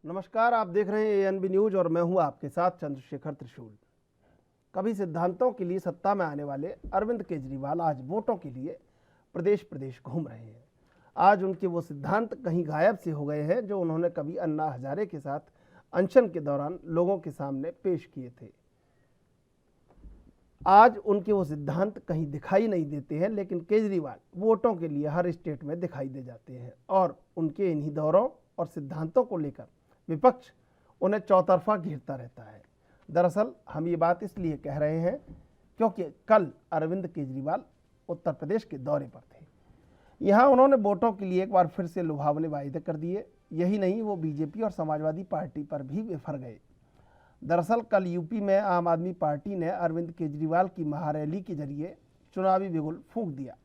नमस्कार, आप देख रहे हैं एएनबी न्यूज और मैं हूं आपके साथ चंद्रशेखर त्रिशूल। कभी सिद्धांतों के लिए सत्ता में आने वाले अरविंद केजरीवाल आज वोटों के लिए प्रदेश प्रदेश घूम रहे हैं। आज उनके वो सिद्धांत कहीं गायब से हो गए हैं जो उन्होंने कभी अन्ना हजारे के साथ अनशन के दौरान लोगों के सामने पेश किए थे। आज उनके वो सिद्धांत कहीं दिखाई नहीं देते हैं, लेकिन केजरीवाल वोटों के लिए हर स्टेट में दिखाई दे जाते हैं और उनके इन्हीं दौरों और सिद्धांतों को लेकर विपक्ष उन्हें चौतरफा घेरता रहता है। दरअसल हम ये बात इसलिए कह रहे हैं क्योंकि कल अरविंद केजरीवाल उत्तर प्रदेश के दौरे पर थे। यहाँ उन्होंने वोटों के लिए एक बार फिर से लुभावने वायदे कर दिए। यही नहीं, वो बीजेपी और समाजवादी पार्टी पर भी विफर गए। दरअसल कल यूपी में आम आदमी पार्टी ने अरविंद केजरीवाल की महारैली के जरिए चुनावी बिगुल फूंक दिया।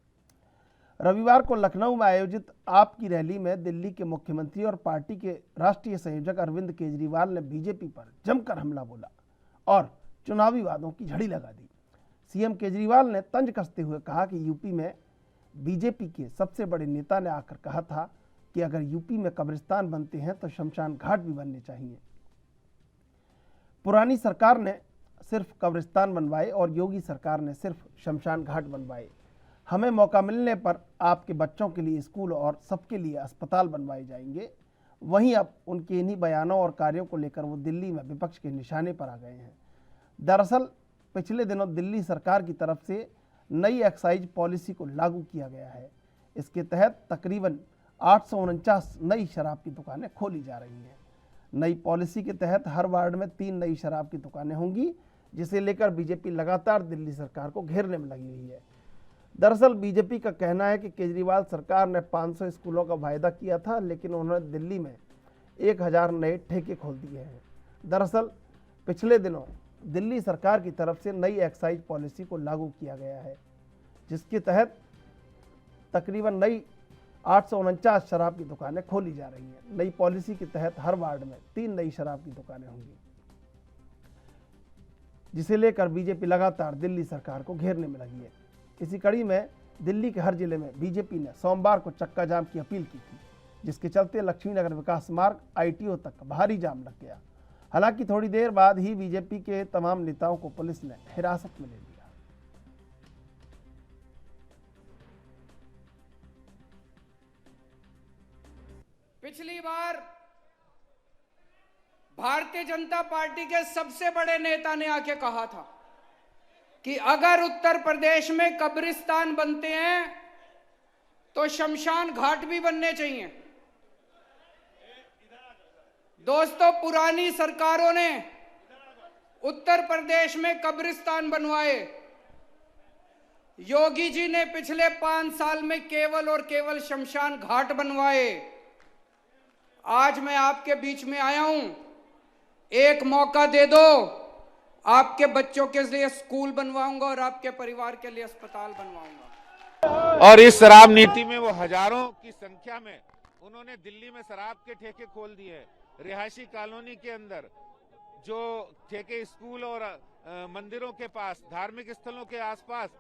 रविवार को लखनऊ में आयोजित आप की रैली में दिल्ली के मुख्यमंत्री और पार्टी के राष्ट्रीय संयोजक अरविंद केजरीवाल ने बीजेपी पर जमकर हमला बोला और चुनावी वादों की झड़ी लगा दी। सीएम केजरीवाल ने तंज कसते हुए कहा कि यूपी में बीजेपी के सबसे बड़े नेता ने आकर कहा था कि अगर यूपी में कब्रिस्तान बनते हैं तो शमशान घाट भी बनने चाहिए। पुरानी सरकार ने सिर्फ कब्रिस्तान बनवाए और योगी सरकार ने सिर्फ शमशान घाट बनवाए। हमें मौका मिलने पर आपके बच्चों के लिए स्कूल और सबके लिए अस्पताल बनवाए जाएंगे। वहीं अब उनके इन्हीं बयानों और कार्यों को लेकर वो दिल्ली में विपक्ष के निशाने पर आ गए हैं। दरअसल पिछले दिनों दिल्ली सरकार की तरफ से नई एक्साइज पॉलिसी को लागू किया गया है। इसके तहत तकरीबन 849 नई शराब की दुकानें खोली जा रही हैं। नई पॉलिसी के तहत हर वार्ड में 3 नई शराब की दुकानें होंगी, जिसे लेकर बीजेपी लगातार दिल्ली सरकार को घेरने में लगी हुई है। दरअसल बीजेपी का कहना है कि केजरीवाल सरकार ने 500 स्कूलों का वायदा किया था, लेकिन उन्होंने दिल्ली में 1000 नए ठेके खोल दिए हैं। दरअसल पिछले दिनों दिल्ली सरकार की तरफ से नई एक्साइज पॉलिसी को लागू किया गया है, जिसके तहत तकरीबन नई 849 शराब की दुकानें खोली जा रही हैं। नई पॉलिसी के तहत हर वार्ड में 3 नई शराब की दुकानें होंगी, जिसे लेकर बीजेपी लगातार दिल्ली सरकार को घेरने में लगी है। इसी कड़ी में दिल्ली के हर जिले में बीजेपी ने सोमवार को चक्का जाम की अपील की थी, जिसके चलते लक्ष्मीनगर विकास मार्ग आईटीओ तक भारी जाम लग गया। हालांकि थोड़ी देर बाद ही बीजेपी के तमाम नेताओं को पुलिस ने हिरासत में ले लिया। पिछली बार भारतीय जनता पार्टी के सबसे बड़े नेता ने आके कहा था कि अगर उत्तर प्रदेश में कब्रिस्तान बनते हैं तो शमशान घाट भी बनने चाहिए। दोस्तों, पुरानी सरकारों ने उत्तर प्रदेश में कब्रिस्तान बनवाए। योगी जी ने पिछले 5 साल में केवल और केवल शमशान घाट बनवाए। आज मैं आपके बीच में आया हूं, एक मौका दे दो, आपके बच्चों के लिए स्कूल बनवाऊंगा और आपके परिवार के लिए अस्पताल बनवाऊंगा। और इस शराब नीति में वो हजारों की संख्या में उन्होंने दिल्ली में शराब के ठेके खोल दिए। रिहायशी कॉलोनी के अंदर जो ठेके स्कूल और मंदिरों के पास, धार्मिक स्थलों के आसपास,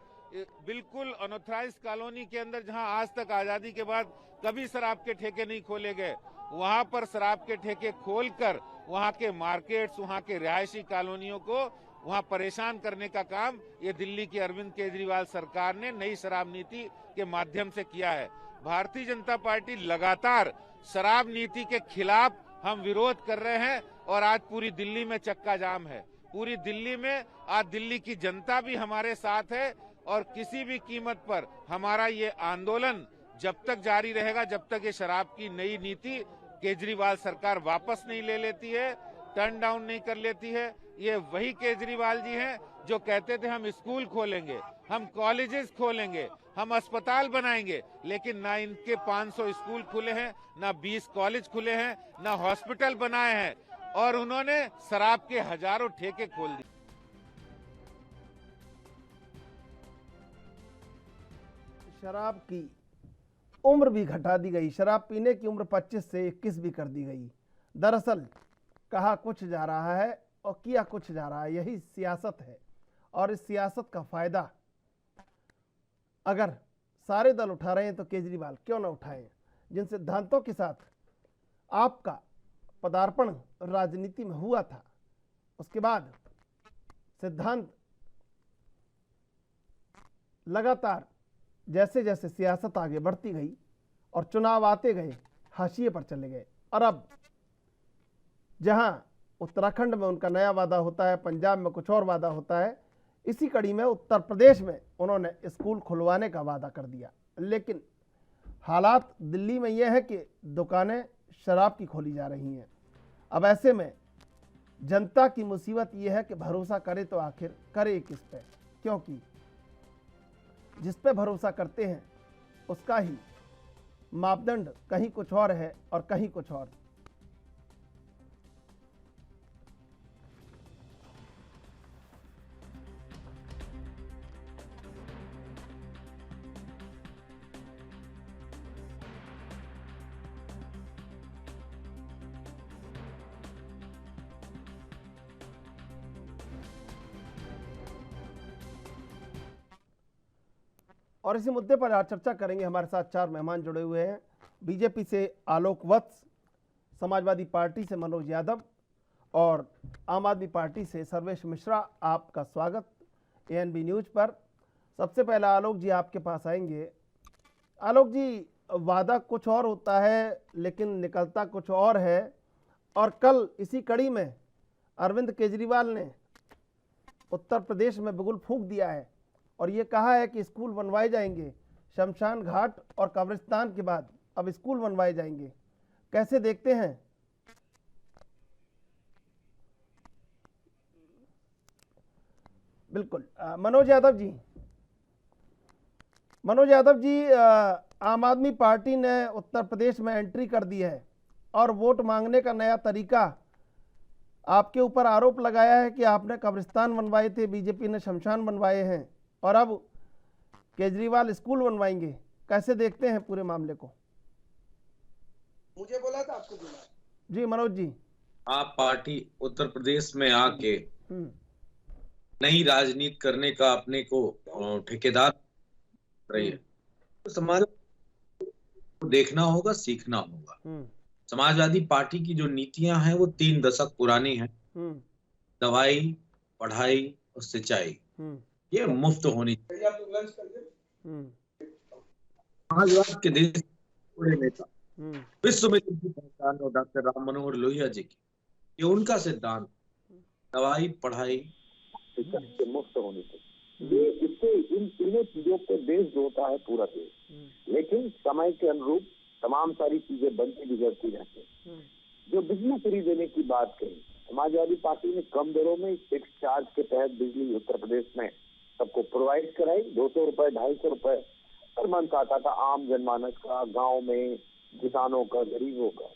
बिल्कुल अनऑथराइज्ड कॉलोनी के अंदर जहां आज तक आजादी के बाद कभी शराब के ठेके नहीं खोले गए, वहां पर शराब के ठेके खोलकर वहां के मार्केट्स, वहां के रिहायशी कॉलोनियों को वहां परेशान करने का काम ये दिल्ली की अरविंद केजरीवाल सरकार ने नई शराब नीति के माध्यम से किया है। भारतीय जनता पार्टी लगातार शराब नीति के खिलाफ हम विरोध कर रहे हैं और आज पूरी दिल्ली में चक्का जाम है। पूरी दिल्ली में आज दिल्ली की जनता भी हमारे साथ है और किसी भी कीमत पर हमारा ये आंदोलन जब तक जारी रहेगा, जब तक ये शराब की नई नीति केजरीवाल सरकार वापस नहीं ले लेती है, टर्न डाउन नहीं कर लेती है। ये वही केजरीवाल जी हैं जो कहते थे हम स्कूल खोलेंगे, हम कॉलेजेस खोलेंगे, हम अस्पताल बनाएंगे, लेकिन ना इनके 500 स्कूल खुले हैं, ना 20 कॉलेज खुले हैं, ना हॉस्पिटल बनाए हैं और उन्होंने शराब के हजारों ठेके खोल दिए। शराब की उम्र भी घटा दी गई। शराब पीने की उम्र 25 से 21 भी कर दी गई। दरअसल कहा कुछ जा रहा है और किया कुछ जा रहा है, यही सियासत है। और इस सियासत का फायदा अगर सारे दल उठा रहे हैं तो केजरीवाल क्यों ना उठाएं। जिन सिद्धांतों के साथ आपका पदार्पण राजनीति में हुआ था, उसके बाद सिद्धांत लगातार जैसे जैसे सियासत आगे बढ़ती गई और चुनाव आते गए हाशिए पर चले गए। और अब जहां उत्तराखंड में उनका नया वादा होता है, पंजाब में कुछ और वादा होता है, इसी कड़ी में उत्तर प्रदेश में उन्होंने स्कूल खुलवाने का वादा कर दिया। लेकिन हालात दिल्ली में यह है कि दुकानें शराब की खोली जा रही हैं। अब ऐसे में जनता की मुसीबत यह है कि भरोसा करे तो आखिर करे किस पे, क्योंकि जिस पे भरोसा करते हैं उसका ही मापदंड कहीं कुछ और है और कहीं कुछ और। और इसी मुद्दे पर आज चर्चा करेंगे। हमारे साथ 4 मेहमान जुड़े हुए हैं। बीजेपी से आलोक वत्स, समाजवादी पार्टी से मनोज यादव और आम आदमी पार्टी से सर्वेश मिश्रा। आपका स्वागत एएनबी न्यूज पर। सबसे पहला आलोक जी आपके पास आएंगे। आलोक जी, वादा कुछ और होता है लेकिन निकलता कुछ और है, और कल इसी कड़ी में अरविंद केजरीवाल ने उत्तर प्रदेश में बिगुल फूंक दिया है और ये कहा है कि स्कूल बनवाए जाएंगे, शमशान घाट और कब्रिस्तान के बाद अब स्कूल बनवाए जाएंगे। कैसे देखते हैं? बिल्कुल। मनोज यादव जी, आम आदमी पार्टी ने उत्तर प्रदेश में एंट्री कर दी है और वोट मांगने का नया तरीका, आपके ऊपर आरोप लगाया है कि आपने कब्रिस्तान बनवाए थे, बीजेपी ने शमशान बनवाए हैं और अब केजरीवाल स्कूल बनवाएंगे। कैसे देखते हैं पूरे मामले को? मुझे बोला था, आपको बोला जी मनोज जी। आप पार्टी उत्तर प्रदेश में आके नई राजनीति करने का अपने को ठेकेदार रही है, तो समाज को देखना होगा, सीखना होगा। समाजवादी पार्टी की जो नीतियां हैं वो 3 दशक पुरानी हैं। दवाई, पढ़ाई और सिंचाई ये मुफ्त होनी चाहिए। समाजवाद के देश बड़े नेता विश्व में जिनकी पहचान हो डॉक्टर राम मनोहर लोहिया जी की, ये उनका सिद्धांत दवाई, पढ़ाई मुफ्त होनी चाहिए। इससे इन तीनों चीजों पे देश जो होता है पूरा देश, लेकिन समय के अनुरूप तमाम सारी चीजें बनती बिगड़ती रहती हैं। जो बिजली फ्री देने की बात कही, समाजवादी पार्टी ने कम दरों में फिक्स चार्ज के तहत बिजली उत्तर प्रदेश में सबको प्रोवाइड कराई। 200 रुपए, 250 रुपए पर मंथ आता था आम जनमानस का, गांव में किसानों का, गरीबों का।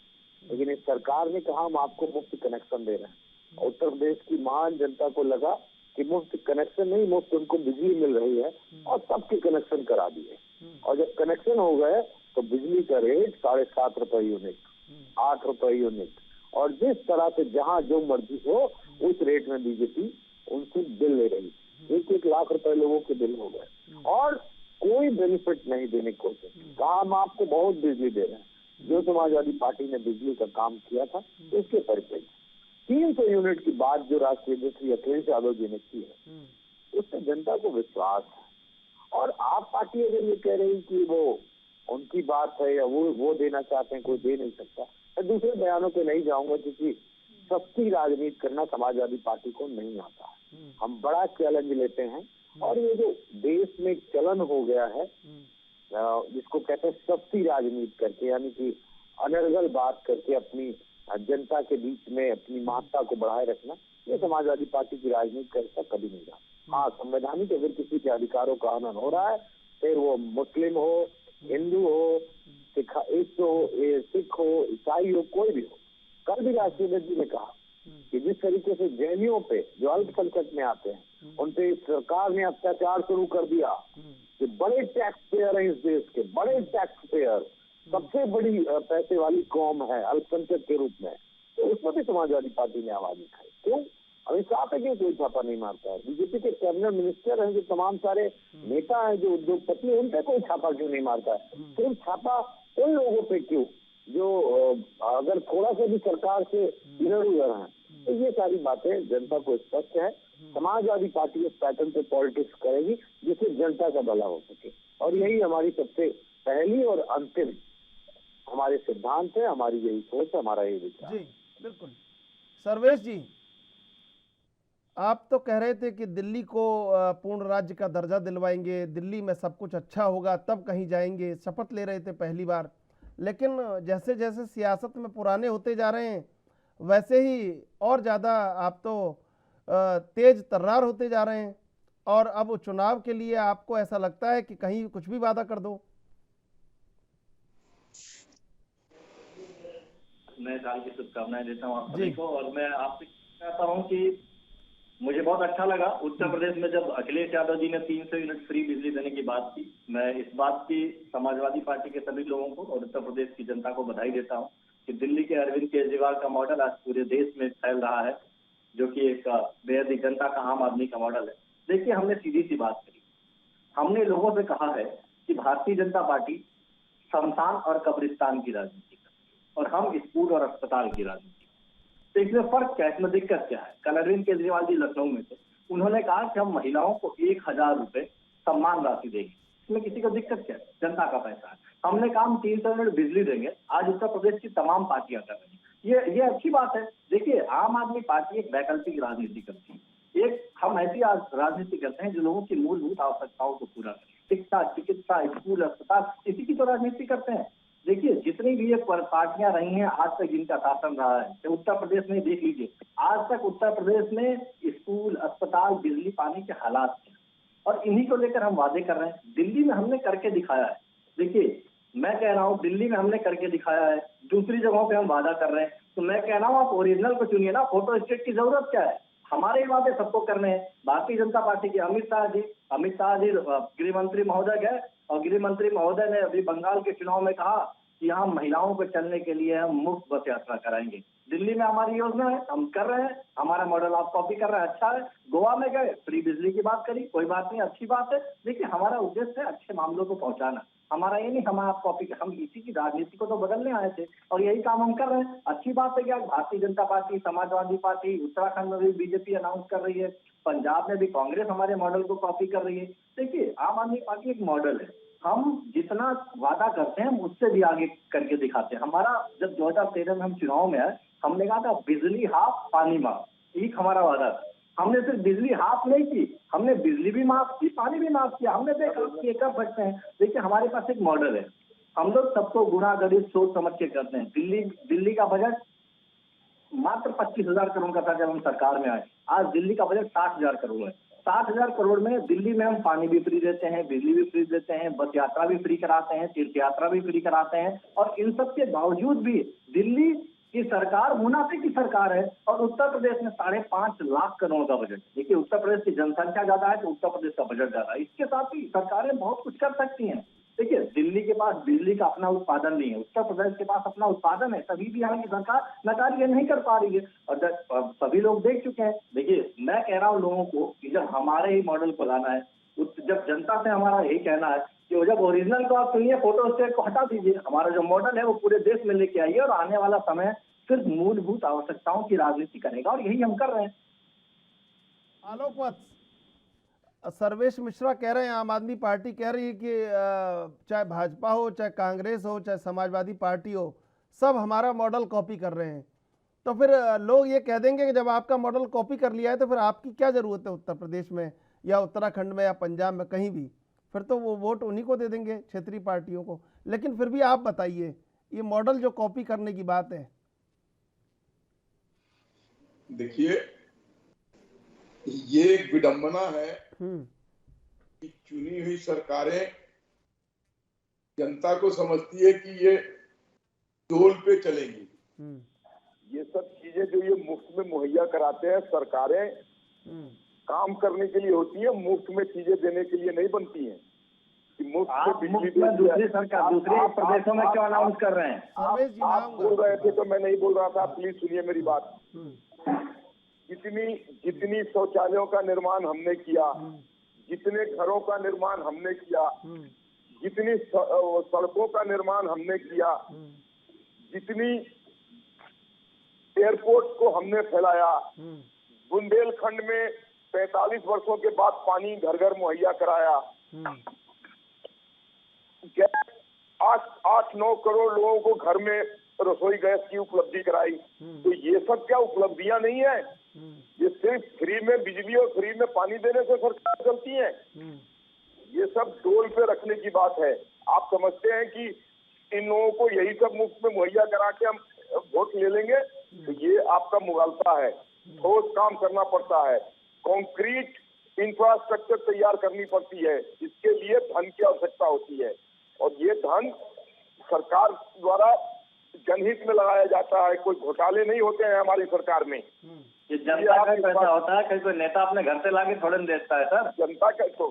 लेकिन इस सरकार ने कहा हम आपको मुफ्त कनेक्शन दे रहे हैं। उत्तर प्रदेश की महान जनता को लगा कि मुफ्त कनेक्शन नहीं, मुफ्त उनको बिजली मिल रही है और सबके कनेक्शन करा दिए। और जब कनेक्शन हो गए तो बिजली का रेट 7.5 रुपए यूनिट, 8 रुपए यूनिट, और जिस तरह से जहाँ जो मर्जी हो उस रेट में बीजेपी उनसे बिल ले रही। 1-1 लाख रुपए लोगों के बिल हो गए और कोई बेनिफिट नहीं देने की कोशिश। कहा हम आपको बहुत बिजली दे रहे हैं। जो समाजवादी पार्टी ने बिजली का काम किया था उसके परिप्रेक्ष्य 300 यूनिट की बात जो राष्ट्रीय अध्यक्ष अखिलेश यादव जी ने की है, उससे जनता को विश्वास है। और आप पार्टी अगर ये कह रही कि वो उनकी बात है या वो देना चाहते हैं, कोई दे नहीं सकता। मैं दूसरे बयानों पे नहीं जाऊंगा क्योंकि सस्ती राजनीति करना समाजवादी पार्टी को नहीं आता। हम बड़ा चैलेंज लेते हैं और ये जो देश में चलन हो गया है जिसको कहते हैं सस्ती राजनीति करके, यानी कि अनर्गल बात करके अपनी जनता के बीच में अपनी महत्ता को बढ़ाए रखना, ये समाजवादी पार्टी की राजनीति करता कभी नहीं रहा। हाँ, संवैधानिक अगर किसी के अधिकारों का हनन हो रहा है, फिर वो मुस्लिम हो, हिंदू हो, सिख हो, ईसाई हो, कोई भी हो। कल भी राष्ट्रीय अध्यक्ष जी ने कहा कि जिस तरीके से जैनियों पे जो अल्पसंख्यक में आते हैं उन पे सरकार ने अत्याचार शुरू कर दिया कि बड़े टैक्स पेयर हैं इस देश के, बड़े टैक्स पेयर, सबसे बड़ी पैसे वाली कौम है अल्पसंख्यक के रूप में, तो उसमें भी समाजवादी पार्टी ने आवाज उठाई। क्यों? अमित शाह पे क्यों कोई छापा नहीं मारता है? बीजेपी के कैबिनेट मिनिस्टर हैं, जो तमाम सारे नेता हैं, जो उद्योगपति हैं, उन पे कोई छापा क्यों नहीं मारता है? सिर्फ छापा उन लोगों पे क्यों जो अगर थोड़ा सा भी सरकार से इधर उधर है, तो ये सारी बातें जनता को स्पष्ट है। समाजवादी पार्टी इस पैटर्न पे पॉलिटिक्स करेगी जिससे जनता का भला हो सके, और यही हमारी सबसे पहली और अंतिम हमारे सिद्धांत है, हमारी यही सोच है, हमारा यही विचार। जी बिल्कुल। सर्वेश जी, आप तो कह रहे थे कि दिल्ली को पूर्ण राज्य का दर्जा दिलवाएंगे, दिल्ली में सब कुछ अच्छा होगा तब कहीं जाएंगे, शपथ ले रहे थे पहली बार। लेकिन जैसे जैसे सियासत में पुराने होते जा रहे हैं वैसे ही और ज़्यादा आप तो तेज तर्रार होते जा रहे हैं, और अब चुनाव के लिए आपको ऐसा लगता है कि कहीं कुछ भी वादा कर दो। नए साल की शुभकामनाएं देता हूँ आप सभी को। और मैं आपसे कहता हूँ कि मुझे बहुत अच्छा लगा उत्तर प्रदेश में जब अखिलेश यादव जी ने 300 यूनिट फ्री बिजली देने की बात की। मैं इस बात की समाजवादी पार्टी के सभी लोगों को और उत्तर प्रदेश की जनता को बधाई देता हूँ कि दिल्ली के अरविंद केजरीवाल का मॉडल आज पूरे देश में फैल रहा है, जो कि एक बेहद ही जनता का, आम आदमी का मॉडल है। देखिए, हमने सीधी सी बात करी, हमने लोगों से कहा है कि भारतीय जनता पार्टी शमशान और कब्रिस्तान की राजनीति करती है और हम स्कूल और अस्पताल की राजनीति। तो इसमें फर्क क्या है, इसमें दिक्कत क्या है? कल अरविंद केजरीवाल जी लखनऊ में थे, उन्होंने कहा कि हम महिलाओं को 1000 रुपए सम्मान राशि देंगे। इसमें किसी को दिक्कत क्या है? जनता का पैसा है। हमने कहा हम 300 यूनिट बिजली देंगे, आज उत्तर प्रदेश की तमाम पार्टियां कर रही है। ये अच्छी बात है। देखिए, आम आदमी पार्टी एक वैकल्पिक राजनीति करती है, एक हम ऐसी राजनीति करते हैं जो लोगों की मूलभूत आवश्यकताओं को पूरा करे। शिक्षा, चिकित्सा, स्कूल, अस्पताल, इसी की तो राजनीति करते हैं। देखिए, जितनी भी ये पार्टियां रही हैं आज तक जिनका शासन रहा है, तो उत्तर प्रदेश में देख लीजिए, आज तक उत्तर प्रदेश में स्कूल, अस्पताल, बिजली, पानी के हालात हैं और इन्हीं को लेकर हम वादे कर रहे हैं। दिल्ली में हमने करके दिखाया है। देखिए, मैं कह रहा हूँ दिल्ली में हमने करके दिखाया है, दूसरी जगहों पे हम वादा कर रहे हैं। तो मैं कह रहा हूँ आप ओरिजिनल को चुनिए ना, फोटो स्टेट की जरूरत क्या है? हमारे वादे सबको करने हैं। भारतीय जनता पार्टी के अमित शाह जी गृह मंत्री महोदय गए और गृह मंत्री महोदय ने अभी बंगाल के चुनाव में कहा कि यहाँ महिलाओं को चलने के लिए हम मुफ्त बस यात्रा कराएंगे। दिल्ली में हमारी योजना है, हम कर रहे हैं, हमारा मॉडल आप कॉपी कर रहे हैं, अच्छा है। गोवा में गए, फ्री बिजली की बात करी, कोई बात नहीं, अच्छी बात है। देखिए, हमारा उद्देश्य है अच्छे मामलों को पहुंचाना, हमारा ये नहीं हम आप कॉपी, हम इसी की राजनीति को तो बदलने आए थे और यही काम हम कर रहे हैं। अच्छी बात है कि भारतीय जनता पार्टी, समाजवादी पार्टी, उत्तराखंड में भी बीजेपी अनाउंस कर रही है, पंजाब में भी कांग्रेस हमारे मॉडल को कॉपी कर रही है। देखिए, आम आदमी पार्टी एक मॉडल है, हम जितना वादा करते हैं हम उससे भी आगे करके दिखाते हैं। हमारा जब 2013 में हम चुनाव में आए, हमने कहा था बिजली हाफ पानी माफ, एक हमारा वादा था। हमने सिर्फ बिजली हाफ नहीं की, हमने बिजली भी माफ की, पानी भी माफ किया। हमने देखा कि कर सकते हैं। देखिए, हमारे पास एक मॉडल है, हम लोग सबको गुणा गणित सोच समझ के करते हैं। दिल्ली का बजट मात्र 25,000 करोड़ का था जब हम सरकार में आए, आज दिल्ली का बजट 60,000 करोड़ है। 60,000 करोड़ में दिल्ली में हम पानी भी फ्री देते हैं, बिजली भी फ्री देते हैं, बस यात्रा भी फ्री कराते हैं, तीर्थ यात्रा भी फ्री कराते हैं। और इन सब के बावजूद भी दिल्ली की सरकार मुनाफे की सरकार है और उत्तर प्रदेश में 5.5 लाख करोड़ का बजट। देखिए, उत्तर प्रदेश की जनसंख्या ज्यादा है तो उत्तर प्रदेश का बजट ज्यादा है। इसके साथ ही सरकारें बहुत कुछ कर सकती हैं। देखिए, दिल्ली के पास बिजली का अपना उत्पादन नहीं है, उत्तर प्रदेश के पास अपना उत्पादन है, तभी भी यहाँ की सरकार नकार्य नहीं कर पा रही है और सभी लोग देख चुके हैं। देखिए, मैं कह रहा हूँ लोगों को कि जब हमारे ही मॉडल को लाना है, जब जनता से हमारा यही कहना है कि जब ओरिजिनल को आप सुनिए, फोटो स्टेट को हटा दीजिए, हमारा जो मॉडल है वो पूरे देश में लेके आइए और आने वाला समय सिर्फ मूलभूत आवश्यकताओं की राजनीति करेगा और यही हम कर रहे हैं। आलोक वत्स, सर्वेश मिश्रा कह रहे हैं, आम आदमी पार्टी कह रही है कि चाहे भाजपा हो, चाहे कांग्रेस हो, चाहे समाजवादी पार्टी हो, सब हमारा मॉडल कॉपी कर रहे हैं। तो फिर लोग ये कह देंगे कि जब आपका मॉडल कॉपी कर लिया है तो फिर आपकी क्या ज़रूरत है उत्तर प्रदेश में या उत्तराखंड में या पंजाब में कहीं भी? फिर तो वो वोट उन्हीं को दे देंगे, क्षेत्रीय पार्टियों को। लेकिन फिर भी आप बताइए, ये मॉडल जो कॉपी करने की बात है। देखिए, ये एक विडंबना है कि चुनी हुई सरकारें जनता को समझती है कि ये डोल पे चलेंगी। ये सब चीजें जो ये मुफ्त में मुहैया कराते हैं सरकारें, काम करने के लिए होती है, मुफ्त में चीजें देने के लिए नहीं बनती हैं। मुफ्त में दूसरी सरकार दूसरे प्रदेशों में क्यों अनाउंस कर रहे हैं? आप बोल रहे थे तो मैं नहीं बोल रहा था, प्लीज सुनिए मेरी बात। जितनी शौचालयों का निर्माण हमने किया, जितने घरों का निर्माण हमने किया, जितनी सड़कों का निर्माण हमने किया, जितनी एयरपोर्ट को हमने फैलाया, बुंदेलखंड में 45 वर्षों के बाद पानी घर घर मुहैया कराया, 8-9 करोड़ लोगों को घर में रसोई गैस की उपलब्धि कराई। तो ये सब क्या उपलब्धियां नहीं है? ये सिर्फ फ्री में बिजली और फ्री में पानी देने से सरकार चलती है? ये सब डोल पे रखने की बात है। आप समझते हैं कि इन लोगों को यही सब मुफ्त में मुहैया करा के हम वोट ले लेंगे? तो ये आपका मुगालता है। ठोस काम करना पड़ता है, कंक्रीट इंफ्रास्ट्रक्चर तैयार करनी पड़ती है, इसके लिए धन की आवश्यकता होती है और ये धन सरकार द्वारा जनहित में लगाया जाता है। कोई घोटाले नहीं होते हैं हमारी सरकार में। ये जनता का पैसा होता है, कोई नेता अपने घर से लाके थोड़े न देता है सर। जनता का तो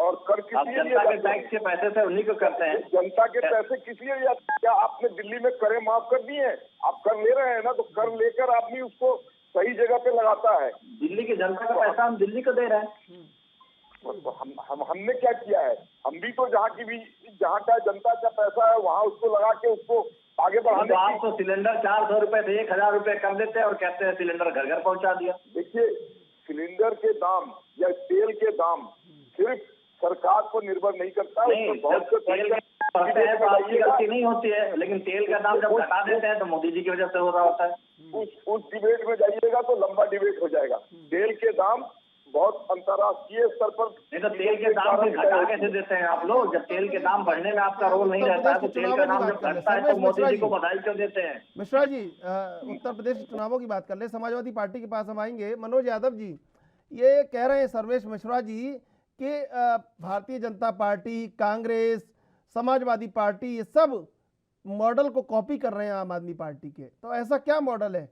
और कर किस आप लिए जनता के टैक्स के पैसे से उन्हीं को करते हैं। जनता के पैसे किस लिए जाते हैं? क्या आपने दिल्ली में करें माफ कर दिए हैं? आप कर ले रहे हैं ना, तो कर लेकर आदमी उसको सही जगह पे लगाता है। दिल्ली की जनता का पैसा हम दिल्ली को दे रहे हैं। हमने क्या किया है? हम भी तो जहाँ का जनता का पैसा है वहाँ उसको लगा के उसको आगे बढ़ाने तो आप तो सिलेंडर 400 रुपए से 1000 रुपए कर देते हैं और कहते हैं सिलेंडर घर घर पहुंचा दिया। देखिए, सिलेंडर के दाम या तेल के दाम सिर्फ सरकार पर निर्भर नहीं करता है। नहीं, तेल बढ़ते हैं तो आपकी गलती नहीं होती है, लेकिन तेल का दाम जब घटा देते हैं तो मोदी जी की वजह से हो रहा होता है। उस डिबेट में जाइएगा तो लंबा डिबेट हो जाएगा। तेल के दाम बहुत अंतर्राष्ट्रीय स्तर पर, नहीं तो तेल के दाम भी घटा कैसे देते हैं आप लोग? जब तेल के दाम बढ़ने में आपका रोल नहीं रहता है तो तेल का दाम जब घटता है तो मोदी जी को बधाई क्यों देते हैं? मिश्रा जी, उत्तर प्रदेश के चुनावों की बात कर ले। समाजवादी पार्टी के पास हम आएंगे। मनोज यादव जी, ये कह रहे हैं सर्वेश मिश्रा जी कि भारतीय जनता पार्टी, कांग्रेस, समाजवादी पार्टी, ये सब मॉडल को कॉपी कर रहे हैं आम आदमी पार्टी के। तो ऐसा क्या मॉडल है?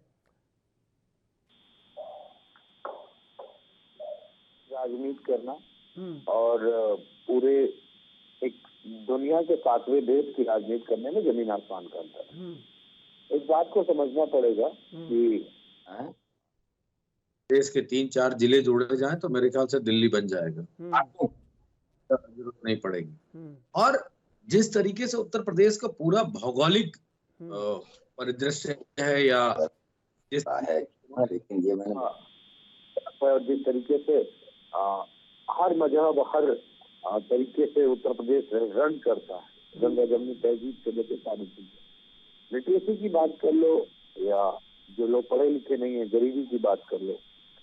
राजनीति करना और पूरे एक दुनिया के 7वें देश की राजनीति करने में जमीन आसमान का अंतर है। इस बात को समझना पड़ेगा कि देश के 3-4 जिले जोड़े जाएं तो मेरे ख्याल से दिल्ली बन जाएगा, आपको जरूरत नहीं पड़ेगी। और जिस तरीके से उत्तर प्रदेश का पूरा भौगोलिक परिदृश्य है या जिस तरीके से हर मजहब, हर तरीके से उत्तर प्रदेश रन करता है, गंगा जमुनी तहजीब से लेकर सारी चीजें। लिटरेसी की बात कर लो या जो लोग पढ़े लिखे नहीं है, गरीबी की बात कर लो,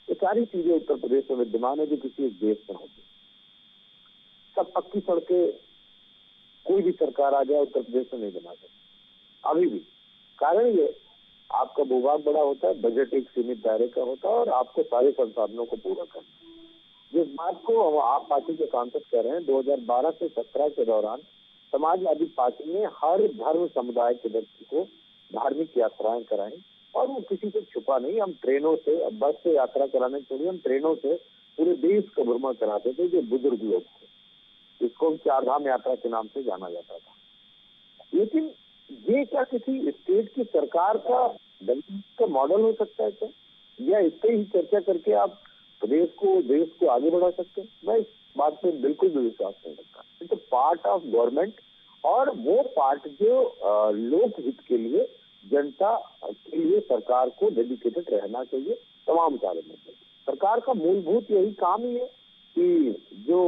ये सारी चीजें उत्तर प्रदेश में विद्यमान है जो किसी एक देश में होती। सब पक्की सड़कें कोई भी सरकार आ जाए उत्तर प्रदेश में नहीं बना सकती अभी भी। कारण ये, आपका भूभाग बड़ा होता है, बजट एक सीमित दायरे का होता है और आपको सारे संसाधनों को पूरा करना। जिस बात को आप पार्टी के सांसद कह रहे हैं, 2012 से 17 के दौरान समाजवादी पार्टी ने हर धर्म समुदाय के व्यक्ति को धार्मिक यात्राएं कराई और वो किसी से छुपा नहीं। हम ट्रेनों से, बस से यात्रा कराने छोड़िए, हम ट्रेनों से पूरे देश का भ्रमण कराते थे जो बुजुर्ग लोग थे, जिसको 4 धाम यात्रा के नाम से जाना जाता था। लेकिन ये क्या किसी स्टेट की सरकार का मॉडल हो सकता है क्या? या इससे ही चर्चा करके आप देश को आगे बढ़ा सकते हैं? मैं इस बात पे बिल्कुल भी विश्वास नहीं करता। It's a part of government और वो पार्ट जो लोक हित के लिए, जनता के लिए सरकार को डेडिकेटेड रहना चाहिए तमाम कार्य में। सरकार का मूलभूत यही काम ही है कि जो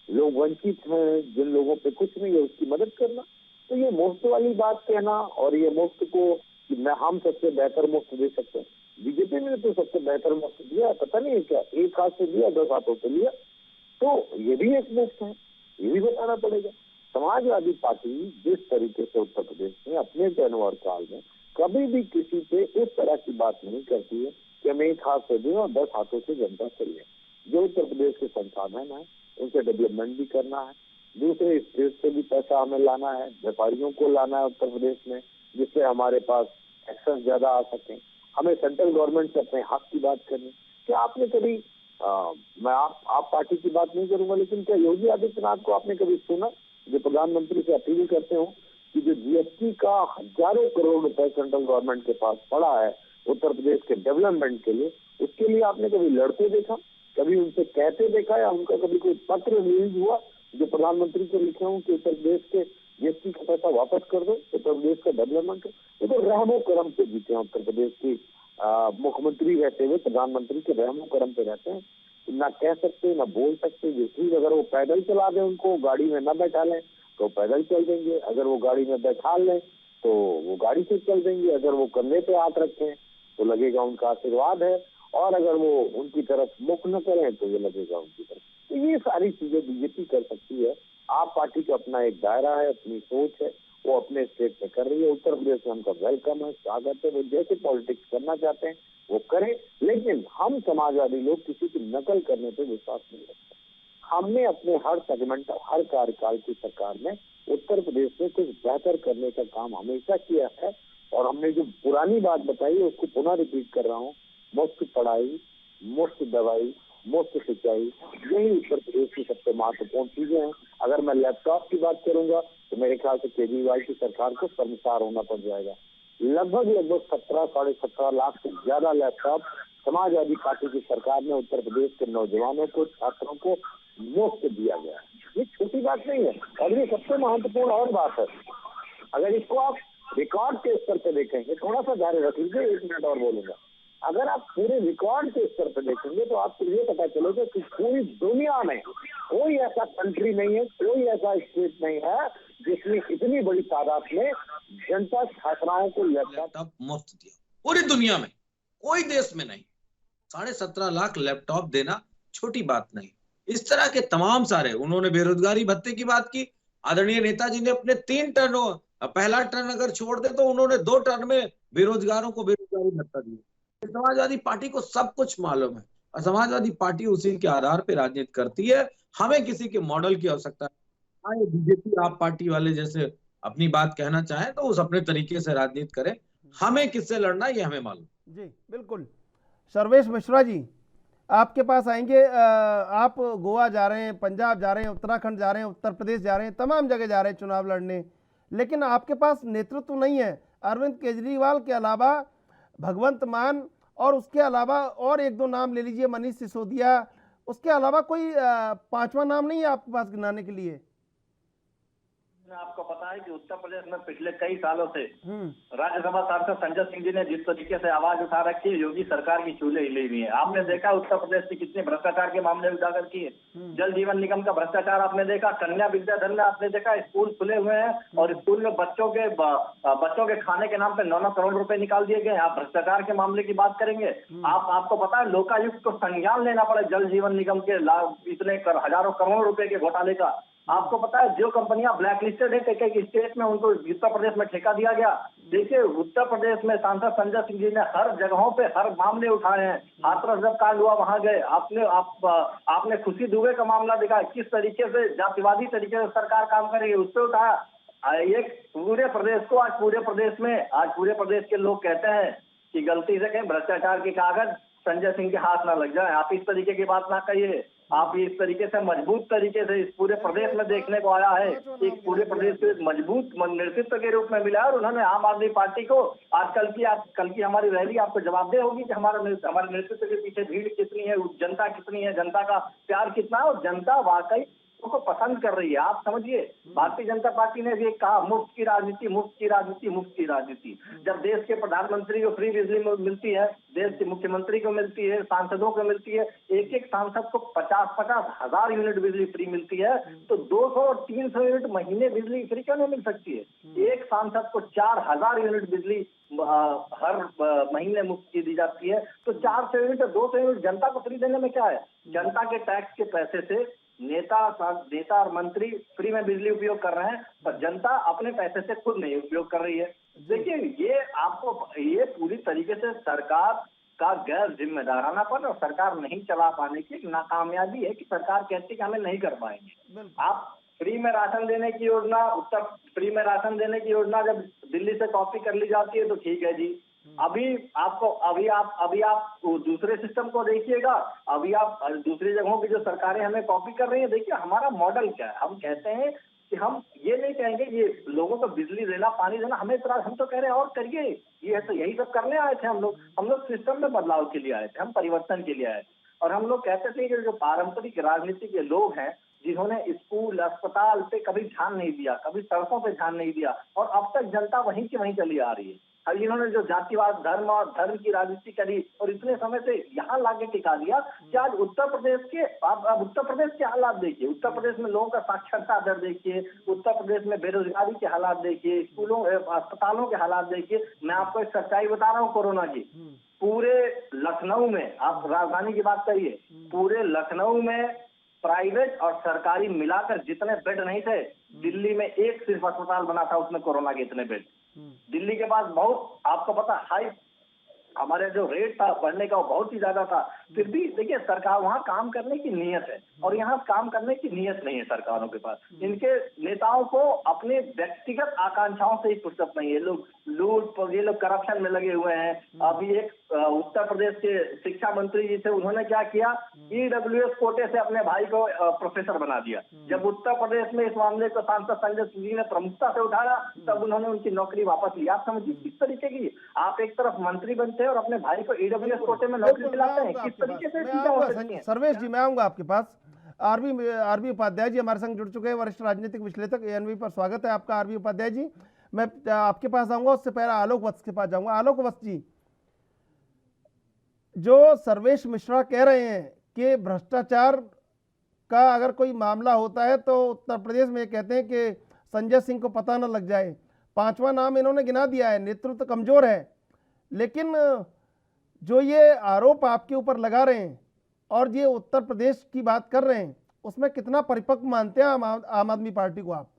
लोग वंचित हैं, जिन लोगों पे कुछ नहीं है, उसकी मदद करना। तो ये मुफ्त वाली बात कहना और ये मुफ्त को कि हम सबसे बेहतर मुफ्त दे सकते हैं, बीजेपी ने तो सबसे बेहतर मुफ्त दिया, पता नहीं है क्या, एक हाथ से दिया 10 हाथों से लिया, तो ये भी एक मुफ्त है, ये भी बताना पड़ेगा। समाजवादी पार्टी जिस तरीके से उत्तर प्रदेश में अपने टेन्योर काल में कभी भी किसी पे उस तरह की बात नहीं करती है कि हम एक हाथ से दें और 10 हाथों से जनता से लें। जो उत्तर प्रदेश के संसाधन है उनसे डेवलपमेंट भी करना है, दूसरे स्टेट से भी पैसा हमें लाना है, व्यापारियों को लाना है उत्तर प्रदेश में, जिससे हमारे पास एक्सेस ज्यादा आ सके। हमें सेंट्रल गवर्नमेंट से अपने हक की बात करनी। क्या आपने कभी मैं आप पार्टी की बात नहीं करूंगा, लेकिन क्या योगी आदित्यनाथ को आपने कभी सुना जो प्रधानमंत्री से अपील करते हो कि जो जीएसटी का हजारों करोड़ रुपए सेंट्रल गवर्नमेंट के पास पड़ा है उत्तर प्रदेश के डेवलपमेंट के लिए, उसके लिए आपने कभी लड़ते देखा, कभी उनसे कहते देखा, या उनका कभी कोई पत्र रिलीज हुआ जो प्रधानमंत्री को लिखे हो कि उत्तर प्रदेश के जीएसटी का पैसा वापस कर दो, उत्तर प्रदेश का डेवलपमेंट हो। ये तो रहमो करम पे जीते हैं उत्तर प्रदेश की मुख्यमंत्री रहते हुए, प्रधानमंत्री के रहमो करम पे रहते हैं। ना कह सकते ना बोल सकते। जैसे अगर वो पैदल चला दें, उनको गाड़ी में न बैठा लें तो पैदल चल देंगे, अगर वो गाड़ी में बैठा लें तो वो गाड़ी से चल देंगे, अगर वो कंधे पे हाथ रखें तो लगेगा उनका आशीर्वाद है, और अगर वो उनकी तरफ मुख न करें तो ये लगेगा उनकी तरफ। तो ये सारी चीजें बीजेपी कर सकती है। आप पार्टी का अपना एक दायरा है, अपनी सोच है, वो अपने स्टेट में कर रही है। उत्तर प्रदेश में उनका वेलकम है, स्वागत है। वो जैसे पॉलिटिक्स करना चाहते हैं वो करें, लेकिन हम समाजवादी लोग किसी की नकल करने पे विश्वास नहीं रखते। हमने अपने हर सेगमेंट, हर कार्यकाल की सरकार में उत्तर प्रदेश में कुछ बेहतर करने का काम हमेशा किया है, और हमने जो पुरानी बात बताई है उसको पुनः रिपीट कर रहा हूँ। मुफ्त पढ़ाई, मुफ्त दवाई, मुफ्त सिंचाई, यही उत्तर प्रदेश की सबसे महत्वपूर्ण चीजें हैं। अगर मैं लैपटॉप की बात करूंगा तो मेरे ख्याल से केजरीवाल की सरकार को शर्मसार होना पड़ जाएगा। लगभग 17 साढ़े 17 लाख से ज्यादा लैपटॉप समाजवादी पार्टी की सरकार ने उत्तर प्रदेश के नौजवानों को, छात्रों को मुफ्त दिया गया है। ये छोटी बात नहीं है, और ये सबसे महत्वपूर्ण और बात है। अगर इसको आप रिकॉर्ड के स्तर पर देखेंगे, थोड़ा सा जारी रख लीजिए, 1 मिनट और बोलूंगा। अगर आप पूरे रिकॉर्ड के स्तर पर देखेंगे तो आपको ये पता चलेगा कि पूरी दुनिया में कोई ऐसा कंट्री नहीं है, कोई ऐसा स्टेट नहीं है जिसमें इतनी बड़ी तादाद में जनता छात्राओं को लैपटॉप मुफ्त दिया। पूरी दुनिया में कोई देश में नहीं। 17.5 लाख लैपटॉप देना छोटी बात नहीं। इस तरह के तमाम सारे, उन्होंने बेरोजगारी भत्ते की बात की। आदरणीय नेताजी ने अपने 3 टर्न, पहला टर्न अगर छोड़ दे तो उन्होंने 2 टर्न में बेरोजगारों को बेरोजगारी भत्ता दिया। समाजवादी पार्टी को सब कुछ मालूम है, और समाजवादी पार्टी उसी के आधार पर राजनीति करती है। हमें किसी के मॉडल की आवश्यकता है। हाँ, ये बीजेपी आप पार्टी वाले जैसे अपनी बात कहना चाहें तो उस अपने तरीके से राजनीति करें। हमें किससे लड़ना ये हमें मालूम। जी बिल्कुल। सर्वेश मिश्रा जी, आपके पास आएंगे। आप गोवा जा रहे हैं, पंजाब जा रहे हैं, उत्तराखंड जा रहे हैं, उत्तर प्रदेश जा रहे हैं, तमाम जगह जा रहे हैं चुनाव लड़ने, लेकिन आपके पास नेतृत्व नहीं है। अरविंद केजरीवाल के अलावा भगवंत मान, और उसके अलावा और 1-2 नाम ले लीजिए, मनीष सिसोदिया, उसके अलावा कोई 5वां नाम नहीं है आपके पास गिनाने के लिए? आपको पता है कि उत्तर प्रदेश में पिछले कई सालों से राज्यसभा सांसद संजय सिंह जी ने जिस तरीके से आवाज उठा रखी है, योगी सरकार की चूल्हे हिले हुई है। आपने देखा उत्तर प्रदेश की कितने भ्रष्टाचार के मामले उजागर किए। जल जीवन निगम का भ्रष्टाचार आपने देखा, कन्या विद्याधन में आपने देखा, स्कूल खुले हुए हैं और स्कूल में बच्चों के खाने के नाम पे 9-9 करोड़ रुपए निकाल दिए गए। आप भ्रष्टाचार के मामले की बात करेंगे, आपको पता है लोकायुक्त को संज्ञान लेना पड़ा जल जीवन निगम के इतने हजारों करोड़ रुपए के घोटाले का। आपको पता है जो कंपनियां ब्लैक लिस्टेड है कई स्टेट में, उनको उत्तर प्रदेश में ठेका दिया गया। देखिए उत्तर प्रदेश में सांसद संजय सिंह जी ने हर जगहों पे हर मामले उठाए हैं। हाथरस जब कांड हुआ वहां गए, आपने खुशी दुबे का मामला देखा, किस तरीके से जातिवादी तरीके से सरकार काम करेगी, उस पर उठाया। एक पूरे प्रदेश को आज पूरे प्रदेश के लोग कहते हैं कि गलती से कहीं भ्रष्टाचार के कागज संजय सिंह के हाथ ना लग जाए। आप इस तरीके की बात ना कहिए। आप इस तरीके से मजबूत तरीके से इस पूरे प्रदेश में देखने को आया है, एक पूरे प्रदेश को एक मजबूत नेतृत्व के रूप में मिला है। और उन्होंने आम आदमी पार्टी को आज कल की हमारी रैली आपको जवाबदेह होगी कि हमारे नेतृत्व के पीछे भीड़ कितनी है, जनता कितनी है, जनता का प्यार कितना है, और जनता वाकई को पसंद कर रही है। आप समझिए, भारतीय जनता पार्टी ने भी कहा मुफ्त की राजनीति, मुफ्त की राजनीति, मुफ्त की राजनीति। जब देश के प्रधानमंत्री को फ्री बिजली मिलती है, देश के मुख्यमंत्री को मिलती है, सांसदों को मिलती है, एक सांसद को 50-50 हजार यूनिट बिजली फ्री मिलती है, तो 200 और 300 यूनिट महीने बिजली फ्री क्यों नहीं मिल सकती है? एक सांसद को 4000 यूनिट बिजली हर महीने मुफ्त की दी जाती है, तो 400 यूनिट 200 यूनिट जनता को फ्री देने में क्या है? जनता के टैक्स के पैसे से नेता और मंत्री फ्री में बिजली उपयोग कर रहे हैं, पर जनता अपने पैसे से खुद नहीं उपयोग कर रही है। देखिए ये पूरी तरीके से सरकार का गैर जिम्मेदारानापन और सरकार नहीं चला पाने की नाकामयाबी है कि सरकार कहती है कि हमें नहीं कर पाएंगे। आप फ्री में राशन देने की योजना, फ्री में राशन देने की योजना जब दिल्ली से कॉपी कर ली जाती है तो ठीक है जी। अभी आप दूसरे सिस्टम को देखिएगा, अभी आप दूसरी जगहों की जो सरकारें हमें कॉपी कर रही है। देखिए हमारा मॉडल क्या है, हम कहते हैं कि हम ये नहीं कहेंगे ये लोगों को बिजली देना, पानी देना हमें इतना, हम तो कह रहे हैं और करिए, ये तो यही सब करने आए थे हम लोग सिस्टम में बदलाव के लिए आए थे, हम परिवर्तन के लिए आए थे। और हम लोग कहते थे कि जो पारंपरिक राजनीति के लोग हैं जिन्होंने स्कूल अस्पताल पे कभी ध्यान नहीं दिया, कभी सड़कों पे ध्यान नहीं दिया, और अब तक जनता वहीं की वहीं चली आ रही है। और इन्होंने जो जातिवाद, धर्म और धर्म की राजनीति करी और इतने समय से यहाँ लाके टिका दिया कि आज उत्तर प्रदेश के, आप उत्तर प्रदेश के हालात देखिए, उत्तर प्रदेश में लोगों का साक्षरता दर देखिए, उत्तर प्रदेश में बेरोजगारी के हालात देखिए, स्कूलों अस्पतालों के हालात देखिए। मैं आपको एक सच्चाई बता रहा हूँ कोरोना की। पूरे लखनऊ में, आप राजधानी की बात करिए, पूरे लखनऊ में प्राइवेट और सरकारी मिलाकर जितने बेड नहीं थे, दिल्ली में एक सिर्फ अस्पताल बना था, उसमें कोरोना के इतने बेड। दिल्ली के पास बहुत, आपको पता, हाई हमारे जो रेट था बढ़ने का वो बहुत ही ज्यादा था। फिर भी देखिए सरकार, वहाँ काम करने की नीयत है और यहाँ काम करने की नीयत नहीं है सरकारों के पास। इनके नेताओं को अपने व्यक्तिगत आकांक्षाओं से ही फुर्सत नहीं है। लोग लूट, ये लोग करप्शन में लगे हुए हैं। अभी एक उत्तर प्रदेश के शिक्षा मंत्री जी थे, उन्होंने क्या किया, EWS कोटे से अपने भाई को प्रोफेसर बना दिया। जब उत्तर प्रदेश में इस मामले को सांसद संजय सिंह जी ने प्रमुखता से उठाया, तब उन्होंने उनकी नौकरी वापस ली। आप समझिए किस तरीके की, आप एक तरफ मंत्री बनते हैं और अपने भाई को EWS कोटे में नौकरी दिलाते हैं, किस तरीके से चीजें हो सकती हैं। सर्वेश जी, मैं आऊंगा आपके पास। आरबी उपाध्याय जी हमारे संग जुड़ चुके हैं, वरिष्ठ राजनीतिक विश्लेषक। ANV पर स्वागत है आपका आरबी उपाध्याय जी। मैं आपके पास आऊंगा, उससे पहले आलोक वत्स के पास जाऊंगा। आलोक वत्स जी, जो सर्वेश मिश्रा कह रहे हैं कि भ्रष्टाचार का अगर कोई मामला होता है तो उत्तर प्रदेश में कहते हैं कि संजय सिंह को पता न लग जाए। 5वां नाम इन्होंने गिना दिया है। नेतृत्व कमजोर है, लेकिन जो ये आरोप आपके ऊपर लगा रहे हैं और ये उत्तर प्रदेश की बात कर रहे हैं, उसमें कितना परिपक्व मानते हैं आम आदमी पार्टी को आप?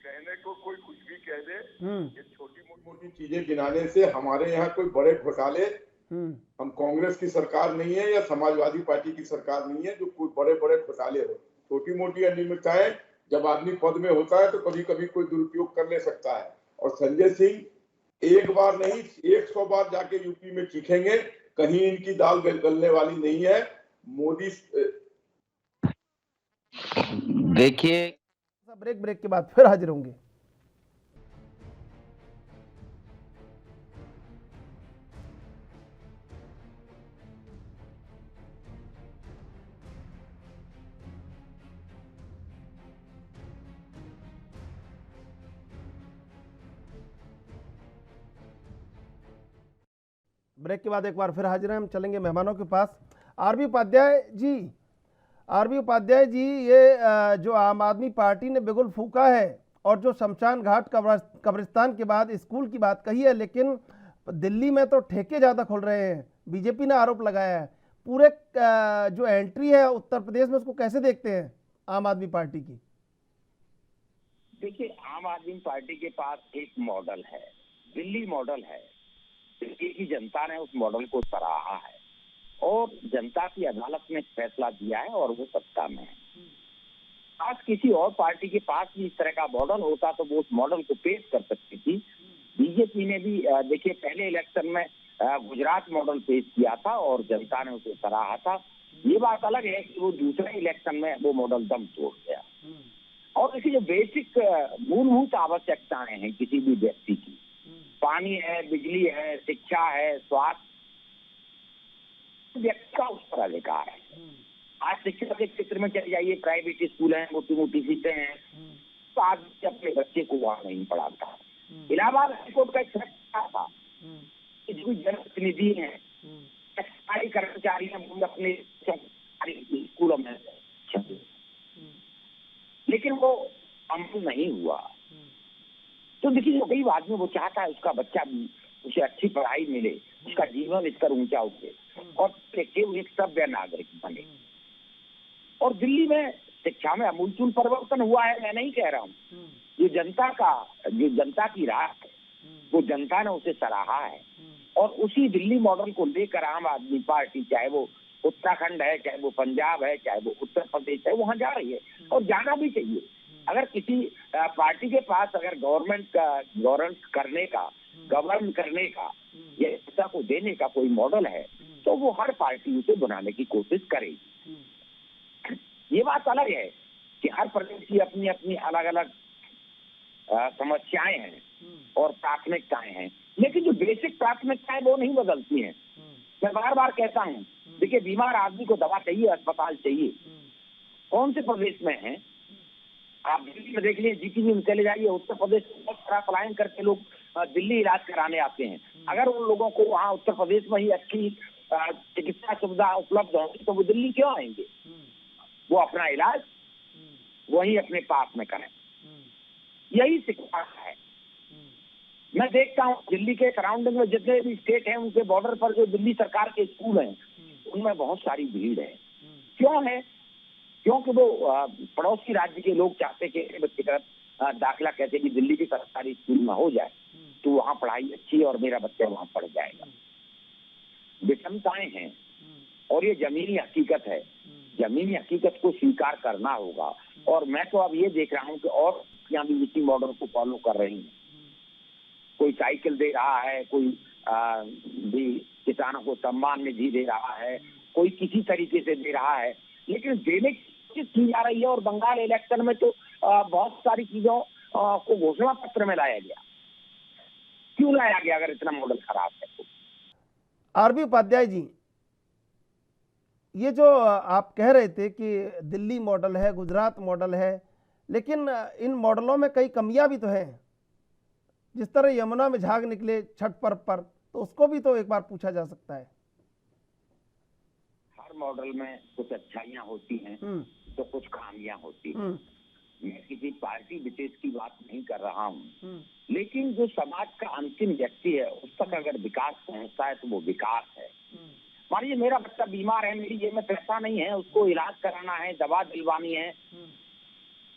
कहने को कोई कुछ भी कह दे, ये छोटी मोटी चीजें गिनाने से हमारे यहाँ कोई बड़े घोटाले, हम कांग्रेस की सरकार नहीं है या समाजवादी पार्टी की सरकार नहीं है जो कोई बड़े बड़े घोटाले हो। छोटी मोटी अनियमितताएं, जब आदमी पद में होता है तो कभी कभी कोई दुरुपयोग कर ले सकता है। और संजय सिंह एक बार नहीं 100 बार जाके यूपी में चीखेंगे, कहीं इनकी दाल गलने वाली नहीं है। मोदी देखिए, ब्रेक के बाद फिर हाजिर होंगे। ब्रेक के बाद एक बार फिर हाजिर हैं। हम चलेंगे मेहमानों के पास। आरबी उपाध्याय जी, ये जो आम आदमी पार्टी ने बिगुल फूका है और जो शमशान घाट कब्रिस्तान के बाद स्कूल की बात कही है, लेकिन दिल्ली में तो ठेके ज़्यादा खुल रहे हैं, बीजेपी ने आरोप लगाया है। पूरे जो एंट्री है उत्तर प्रदेश में, उसको कैसे देखते हैं आम आदमी पार्टी की? देखिए, आम आदमी पार्टी के पास एक मॉडल है, दिल्ली मॉडल है। दिल्ली की जनता ने उस मॉडल को सराहा है और जनता की अदालत ने फैसला दिया है और वो सत्ता में है। आज किसी और पार्टी के पास भी इस तरह का मॉडल होता तो वो उस मॉडल को पेश कर सकती थी। बीजेपी ने भी देखिए पहले इलेक्शन में गुजरात मॉडल पेश किया था और जनता ने उसे सराहा था। ये बात अलग है कि वो दूसरे इलेक्शन में वो मॉडल दम तोड़ गया। और देखिए, जो बेसिक मूलभूत आवश्यकताएं हैं किसी भी व्यक्ति की, पानी है, बिजली है, शिक्षा है, स्वास्थ्य, व्यक्ति का उस पर अधिकार है। आज शिक्षा के क्षेत्र में चले जाइए, प्राइवेट स्कूल हैं, मोटी मोटी सीटें हैं, तो आज अपने बच्चे को वहां नहीं पढ़ाता। इलाहाबाद हाईकोर्ट का एक फैसला था कि जो जनप्रतिनिधि हैं, सरकारी कर्मचारी हैं, वो अपने स्कूलों में, लेकिन वो अमल नहीं हुआ। तो देखिए, जो गरीब आदमी वो चाहता है उसका बच्चा भी, उसे अच्छी पढ़ाई मिले, उसका जीवन स्तर ऊंचा उठे और एक सभ्य नागरिक बने। और दिल्ली में शिक्षा में अमूलचूल परिवर्तन हुआ है, मैं नहीं कह रहा हूँ। जो जनता की राह है, वो जनता ने उसे सराहा है और उसी दिल्ली मॉडल को लेकर आम आदमी पार्टी, चाहे वो उत्तराखंड है, चाहे वो पंजाब है, चाहे वो उत्तर प्रदेश है, वहां जा रही है और जाना भी चाहिए। अगर किसी पार्टी के पास अगर गवर्न करने का या जनता को देने का कोई मॉडल है तो वो हर पार्टी उसे बनाने की कोशिश करेगी। ये बात अलग है कि हर प्रदेश की अपनी अपनी अलग अलग समस्याएं हैं और प्राथमिकताएं हैं, लेकिन जो बेसिक प्राथमिकताएं वो नहीं बदलती हैं। मैं बार बार कहता हूँ देखिए, बीमार आदमी को दवा चाहिए, अस्पताल चाहिए। कौन से प्रदेश में है? आप दिल्ली में देख लीजिए, जीटीबी में चले जाइए, उत्तर प्रदेश में बहुत सारा पलायन करके लोग दिल्ली इलाज कराने आते हैं। अगर उन लोगों को वहाँ उत्तर प्रदेश में ही अच्छी चिकित्सा सुविधा उपलब्ध होगी तो वो दिल्ली क्यों आएंगे? वो अपना इलाज वही अपने पास में करें, यही शिक्षा है। मैं देखता हूँ दिल्ली के सराउंडिंग में जितने भी स्टेट हैं उनके बॉर्डर पर जो दिल्ली सरकार के स्कूल हैं उनमें बहुत सारी भीड़ है। क्यों है? क्योंकि वो पड़ोसी राज्य के लोग चाहते कि बच्चे का दाखिला कहते कि दिल्ली के सरकारी स्कूल में हो जाए तो वहाँ पढ़ाई अच्छी है और मेरा बच्चा वहाँ पढ़ जाएगा। विषमताएं हैं और ये जमीनी हकीकत है। जमीनी हकीकत को स्वीकार करना होगा। और मैं तो अब ये देख रहा हूँ कि और यहाँ भी इसी मॉडल को फॉलो कर रही हैं। कोई साइकिल दे रहा है, कोई भी किसानों को सम्मान निधि दे रहा है, कोई किसी तरीके से दे रहा है, लेकिन देने की कोशिश की जा रही है। और बंगाल इलेक्शन में तो बहुत सारी चीजों को घोषणा पत्र में लाया गया। क्यों लाया गया अगर इतना मॉडल खराब है तो? आरबी उपाध्याय जी, ये जो आप कह रहे थे कि दिल्ली मॉडल है, गुजरात मॉडल है, लेकिन इन मॉडलों में कई कमियां भी तो हैं। जिस तरह यमुना में झाग निकले छठ पर्व पर, तो उसको भी तो एक बार पूछा जा सकता है। हर मॉडल में कुछ अच्छाइयां होती हैं तो कुछ खामियां होती हैं। मैं किसी पार्टी विशेष की बात नहीं कर रहा हूँ, लेकिन जो समाज का अंतिम व्यक्ति है उस तक अगर विकास पहुँचता है तो वो विकास है। मानिए मेरा बच्चा बीमार है, मेरी जेब में पैसा नहीं है, उसको इलाज कराना है, दवा दिलवानी है,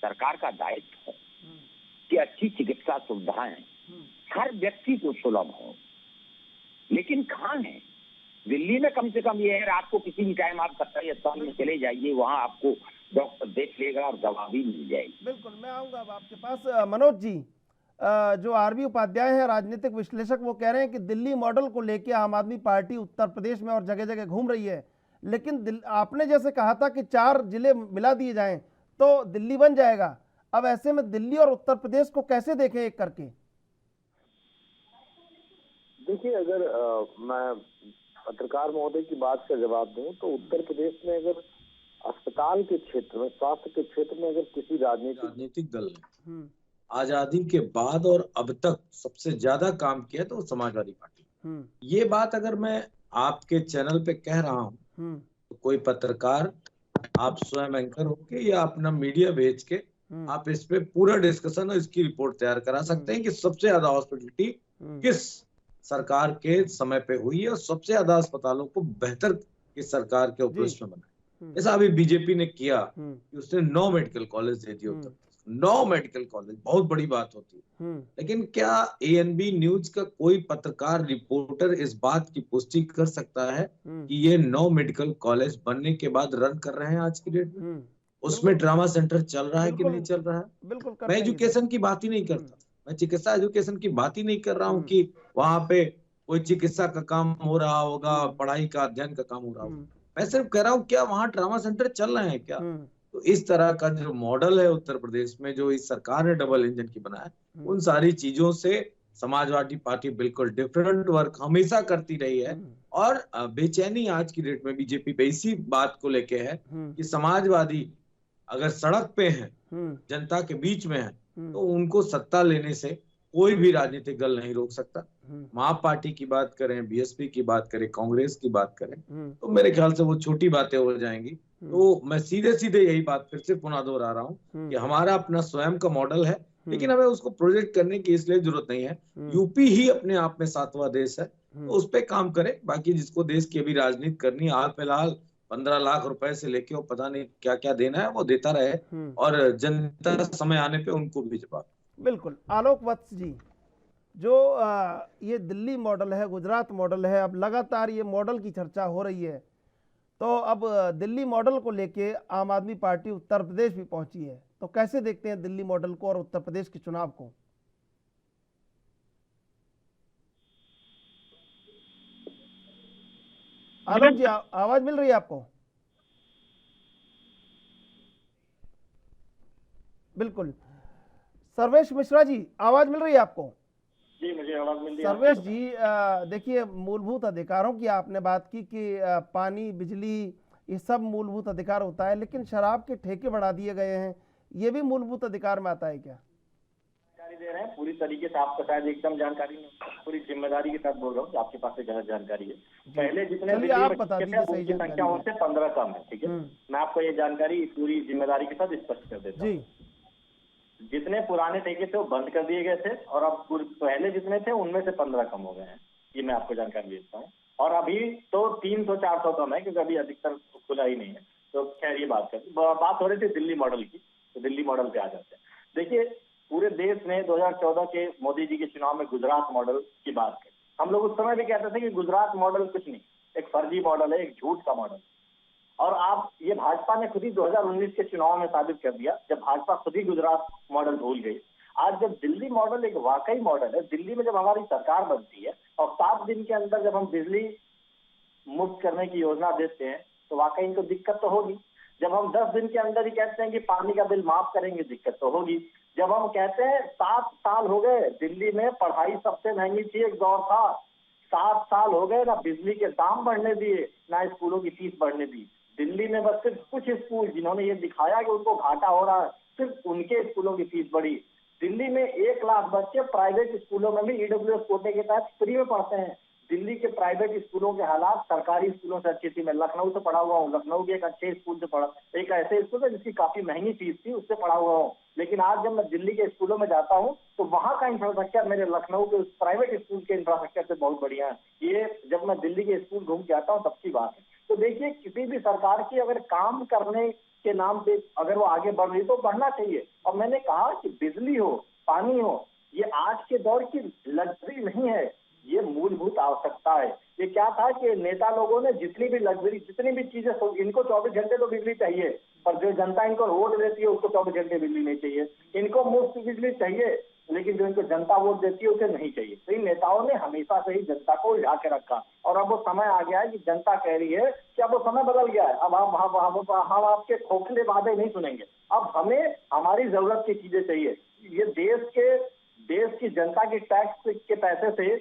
सरकार का दायित्व है कि अच्छी चिकित्सा सुविधाएं हर व्यक्ति को सुलभ हो। लेकिन कहाँ है? दिल्ली में कम से कम ये है, रात को किसी भी टाइम आप सरकारी अस्पताल में चले जाइए, वहाँ आपको डॉक्टर देख लेगा और दवा भी मिल जाएगी। बिल्कुल, मैं आऊँगा अब आपके पास। मनोज जी, जो आरबी उपाध्याय है, राजनीतिक विश्लेषक, वो कह रहे हैं कि दिल्ली मॉडल को लेके आम आदमी पार्टी उत्तर प्रदेश में और जगह जगह घूम रही है, लेकिन आपने जैसे कहा था कि 4 जिले मिला दिए जाएं तो दिल्ली बन जाएगा। अब ऐसे में दिल्ली और उत्तर प्रदेश को कैसे देखें एक करके? देखिए, अगर मैं पत्रकार महोदय की बात का जवाब दूं तो उत्तर प्रदेश में अगर अस्पताल के क्षेत्र में, स्वास्थ्य के क्षेत्र में अगर किसी राजनीतिक दल ने आजादी के बाद और अब तक सबसे ज्यादा काम किया तो समाजवादी पार्टी। ये बात अगर मैं आपके चैनल पे कह रहा हूँ तो कोई पत्रकार, आप स्वयं एंकर होके या अपना मीडिया भेज के आप इस पे पूरा डिस्कशन और इसकी रिपोर्ट तैयार करा सकते हैं कि सबसे ज्यादा हॉस्पिटलिटी किस सरकार के समय पे हुई है और सबसे ज्यादा अस्पतालों को बेहतर किस सरकार के उपदेश में बनाया। ऐसा अभी बीजेपी ने किया कि उसने 9 मेडिकल कॉलेज दे दिए उत्तर प्रदेश। 9 मेडिकल कॉलेज बहुत बड़ी बात होती है, लेकिन क्या एएनबी न्यूज का कोई पत्रकार, रिपोर्टर इस बात की पुष्टि कर सकता है कि ये 9 मेडिकल कॉलेज बनने के बाद रन कर रहे हैं आज की डेट में? उसमें ट्रामा सेंटर चल रहा है कि नहीं चल रहा है? बिल्कुल। मैं एजुकेशन की बात ही नहीं करता, मैं चिकित्सा एजुकेशन की बात ही नहीं कर रहा हूँ कि वहां पे कोई चिकित्सा का काम हो रहा होगा, पढ़ाई का, अध्ययन का काम हो रहा होगा। मैं सिर्फ कह रहा हूँ क्या वहाँ ट्रामा सेंटर चल रहे हैं क्या? तो इस तरह का जो मॉडल है उत्तर प्रदेश में, जो इस सरकार ने डबल इंजन की बनाया, उन सारी चीजों से समाजवादी पार्टी बिल्कुल डिफरेंट वर्क हमेशा करती रही है। और बेचैनी आज की डेट में बीजेपी पे इसी बात को लेके है कि समाजवादी अगर सड़क पे है, जनता के बीच में है, तो उनको सत्ता लेने से कोई भी राजनीतिक दल नहीं रोक सकता। मां पार्टी की बात करें, बीएसपी की बात करें, कांग्रेस की बात करें, तो मेरे ख्याल से वो छोटी बातें हो जाएंगी। तो मैं सीधे सीधे यही बात फिर से पुनः दोहरा रहा हूँ कि हमारा अपना स्वयं का मॉडल है, लेकिन हमें उसको प्रोजेक्ट करने की इसलिए जरूरत नहीं है। यूपी ही अपने आप में 7वां देश है, तो उस पर काम करे। बाकी जिसको देश की अभी राजनीति करनी, हाल फिलहाल 15 लाख रुपए से लेके वो पता नहीं क्या क्या देना है वो देता रहे, और जनता समय आने पे उनको भी जवाब। बिल्कुल। आलोक वत्स जी, जो ये दिल्ली मॉडल है, गुजरात मॉडल है, अब लगातार ये मॉडल की चर्चा हो रही है, तो अब दिल्ली मॉडल को लेके आम आदमी पार्टी उत्तर प्रदेश भी पहुंची है, तो कैसे देखते हैं दिल्ली मॉडल को और उत्तर प्रदेश के चुनाव को? आलोक जी, आवाज मिल रही है आपको? बिल्कुल। सर्वेश मिश्रा जी, आवाज मिल रही है आपको? जी मुझे आवाज मिल रही है सर्वेश जी, देखिए, मूलभूत अधिकारों की आपने बात की कि पानी, बिजली, ये सब मूलभूत अधिकार होता है, लेकिन शराब के ठेके बढ़ा दिए गए हैं, ये भी मूलभूत अधिकार में आता है क्या? जानकारी दे रहे हैं पूरी तरीके से, आपको शायद एकदम जानकारी नहीं, पूरी जिम्मेदारी के साथ बोल रहा हूँ कि आपके पास से गलत जानकारी है। पहले जितने चलिए, दिल्ली आप में बता ठेके दीजिए थे सही उनकी जानकारी संख्या है। उनसे 15 कम है, ठीक है। मैं आपको ये जानकारी पूरी जिम्मेदारी के साथ स्पष्ट कर देता हूँ। जी, जितने पुराने ठेके थे वो बंद कर दिए गए थे, और अब पहले जितने थे उनमें से 15 कम हो गए हैं, ये मैं आपको जानकारी देता हूँ। और अभी तो 300-400 कम है, क्योंकि अभी अधिकतर खुला ही नहीं है। तो खैर ये बात हो रही थी दिल्ली मॉडल की, तो दिल्ली मॉडल पे आ जाते हैं। देखिए, पूरे देश ने 2014 के मोदी जी के चुनाव में गुजरात मॉडल की बात की। हम लोग उस समय भी कहते थे कि गुजरात मॉडल कुछ नहीं, एक फर्जी मॉडल है, एक झूठ का मॉडल। और आप ये भाजपा ने खुद ही 2019 के चुनाव में साबित कर दिया, जब भाजपा खुद ही गुजरात मॉडल भूल गई। आज जब दिल्ली मॉडल एक वाकई मॉडल है, दिल्ली में जब हमारी सरकार बनती है और 7 दिन के अंदर जब हम बिजली मुफ्त करने की योजना देते हैं, तो वाकई इनको दिक्कत तो होगी। जब हम 10 दिन के अंदर ही कहते हैं कि पानी का बिल माफ करेंगे, दिक्कत तो होगी। जब हम कहते हैं 7 साल हो गए दिल्ली में पढ़ाई सबसे महंगी थी, एक दौर था, 7 साल हो गए ना बिजली के दाम बढ़ने दिए, ना स्कूलों की फीस बढ़ने दी। दिल्ली में बस सिर्फ कुछ स्कूल जिन्होंने ये दिखाया कि उनको घाटा हो रहा है, सिर्फ उनके स्कूलों की फीस बढ़ी। दिल्ली में 1 लाख बच्चे प्राइवेट स्कूलों में भी ईडब्ल्यूएस कोटे के तहत फ्री में पढ़ते हैं। दिल्ली के प्राइवेट स्कूलों के हालात सरकारी स्कूलों से अच्छी थी। मैं लखनऊ से पढ़ा हुआ हूँ, लखनऊ के एक अच्छे स्कूल से पढ़ा, एक ऐसे स्कूल है जिसकी काफी महंगी फीस थी, उससे पढ़ा हुआ हूँ। लेकिन आज जब मैं दिल्ली के स्कूलों में जाता हूँ तो वहाँ का इंफ्रास्ट्रक्चर मेरे लखनऊ के उस प्राइवेट स्कूल के इंफ्रास्ट्रक्चर से बहुत बढ़िया है। ये जब मैं दिल्ली के स्कूल घूम के आता हूँ तब की बात है। तो देखिए, किसी भी सरकार की अगर काम करने के नाम पे अगर वो आगे बढ़ रही तो बढ़ना चाहिए। और मैंने कहा कि बिजली हो, पानी हो, ये आज के दौर की लग्जरी नहीं है, ये मूलभूत आवश्यकता है। ये क्या था कि नेता लोगों ने जितनी भी लग्जरी, जितनी भी चीजें, इनको 24 घंटे तो बिजली चाहिए, पर जो जनता इनको वोट देती है उसको 24 घंटे बिजली नहीं चाहिए। इनको मुफ्त बिजली चाहिए, लेकिन जो इनको जनता वोट देती है उसे नहीं चाहिए। तो इन नेताओं ने हमेशा से ही जनता को उलझा के रखा, और अब वो समय आ गया है कि जनता कह रही है कि अब वो समय बदल गया है। अब हम आपके खोखले वादे नहीं सुनेंगे, अब हमें हमारी जरूरत की चीजें चाहिए। ये देश की जनता के टैक्स के पैसे से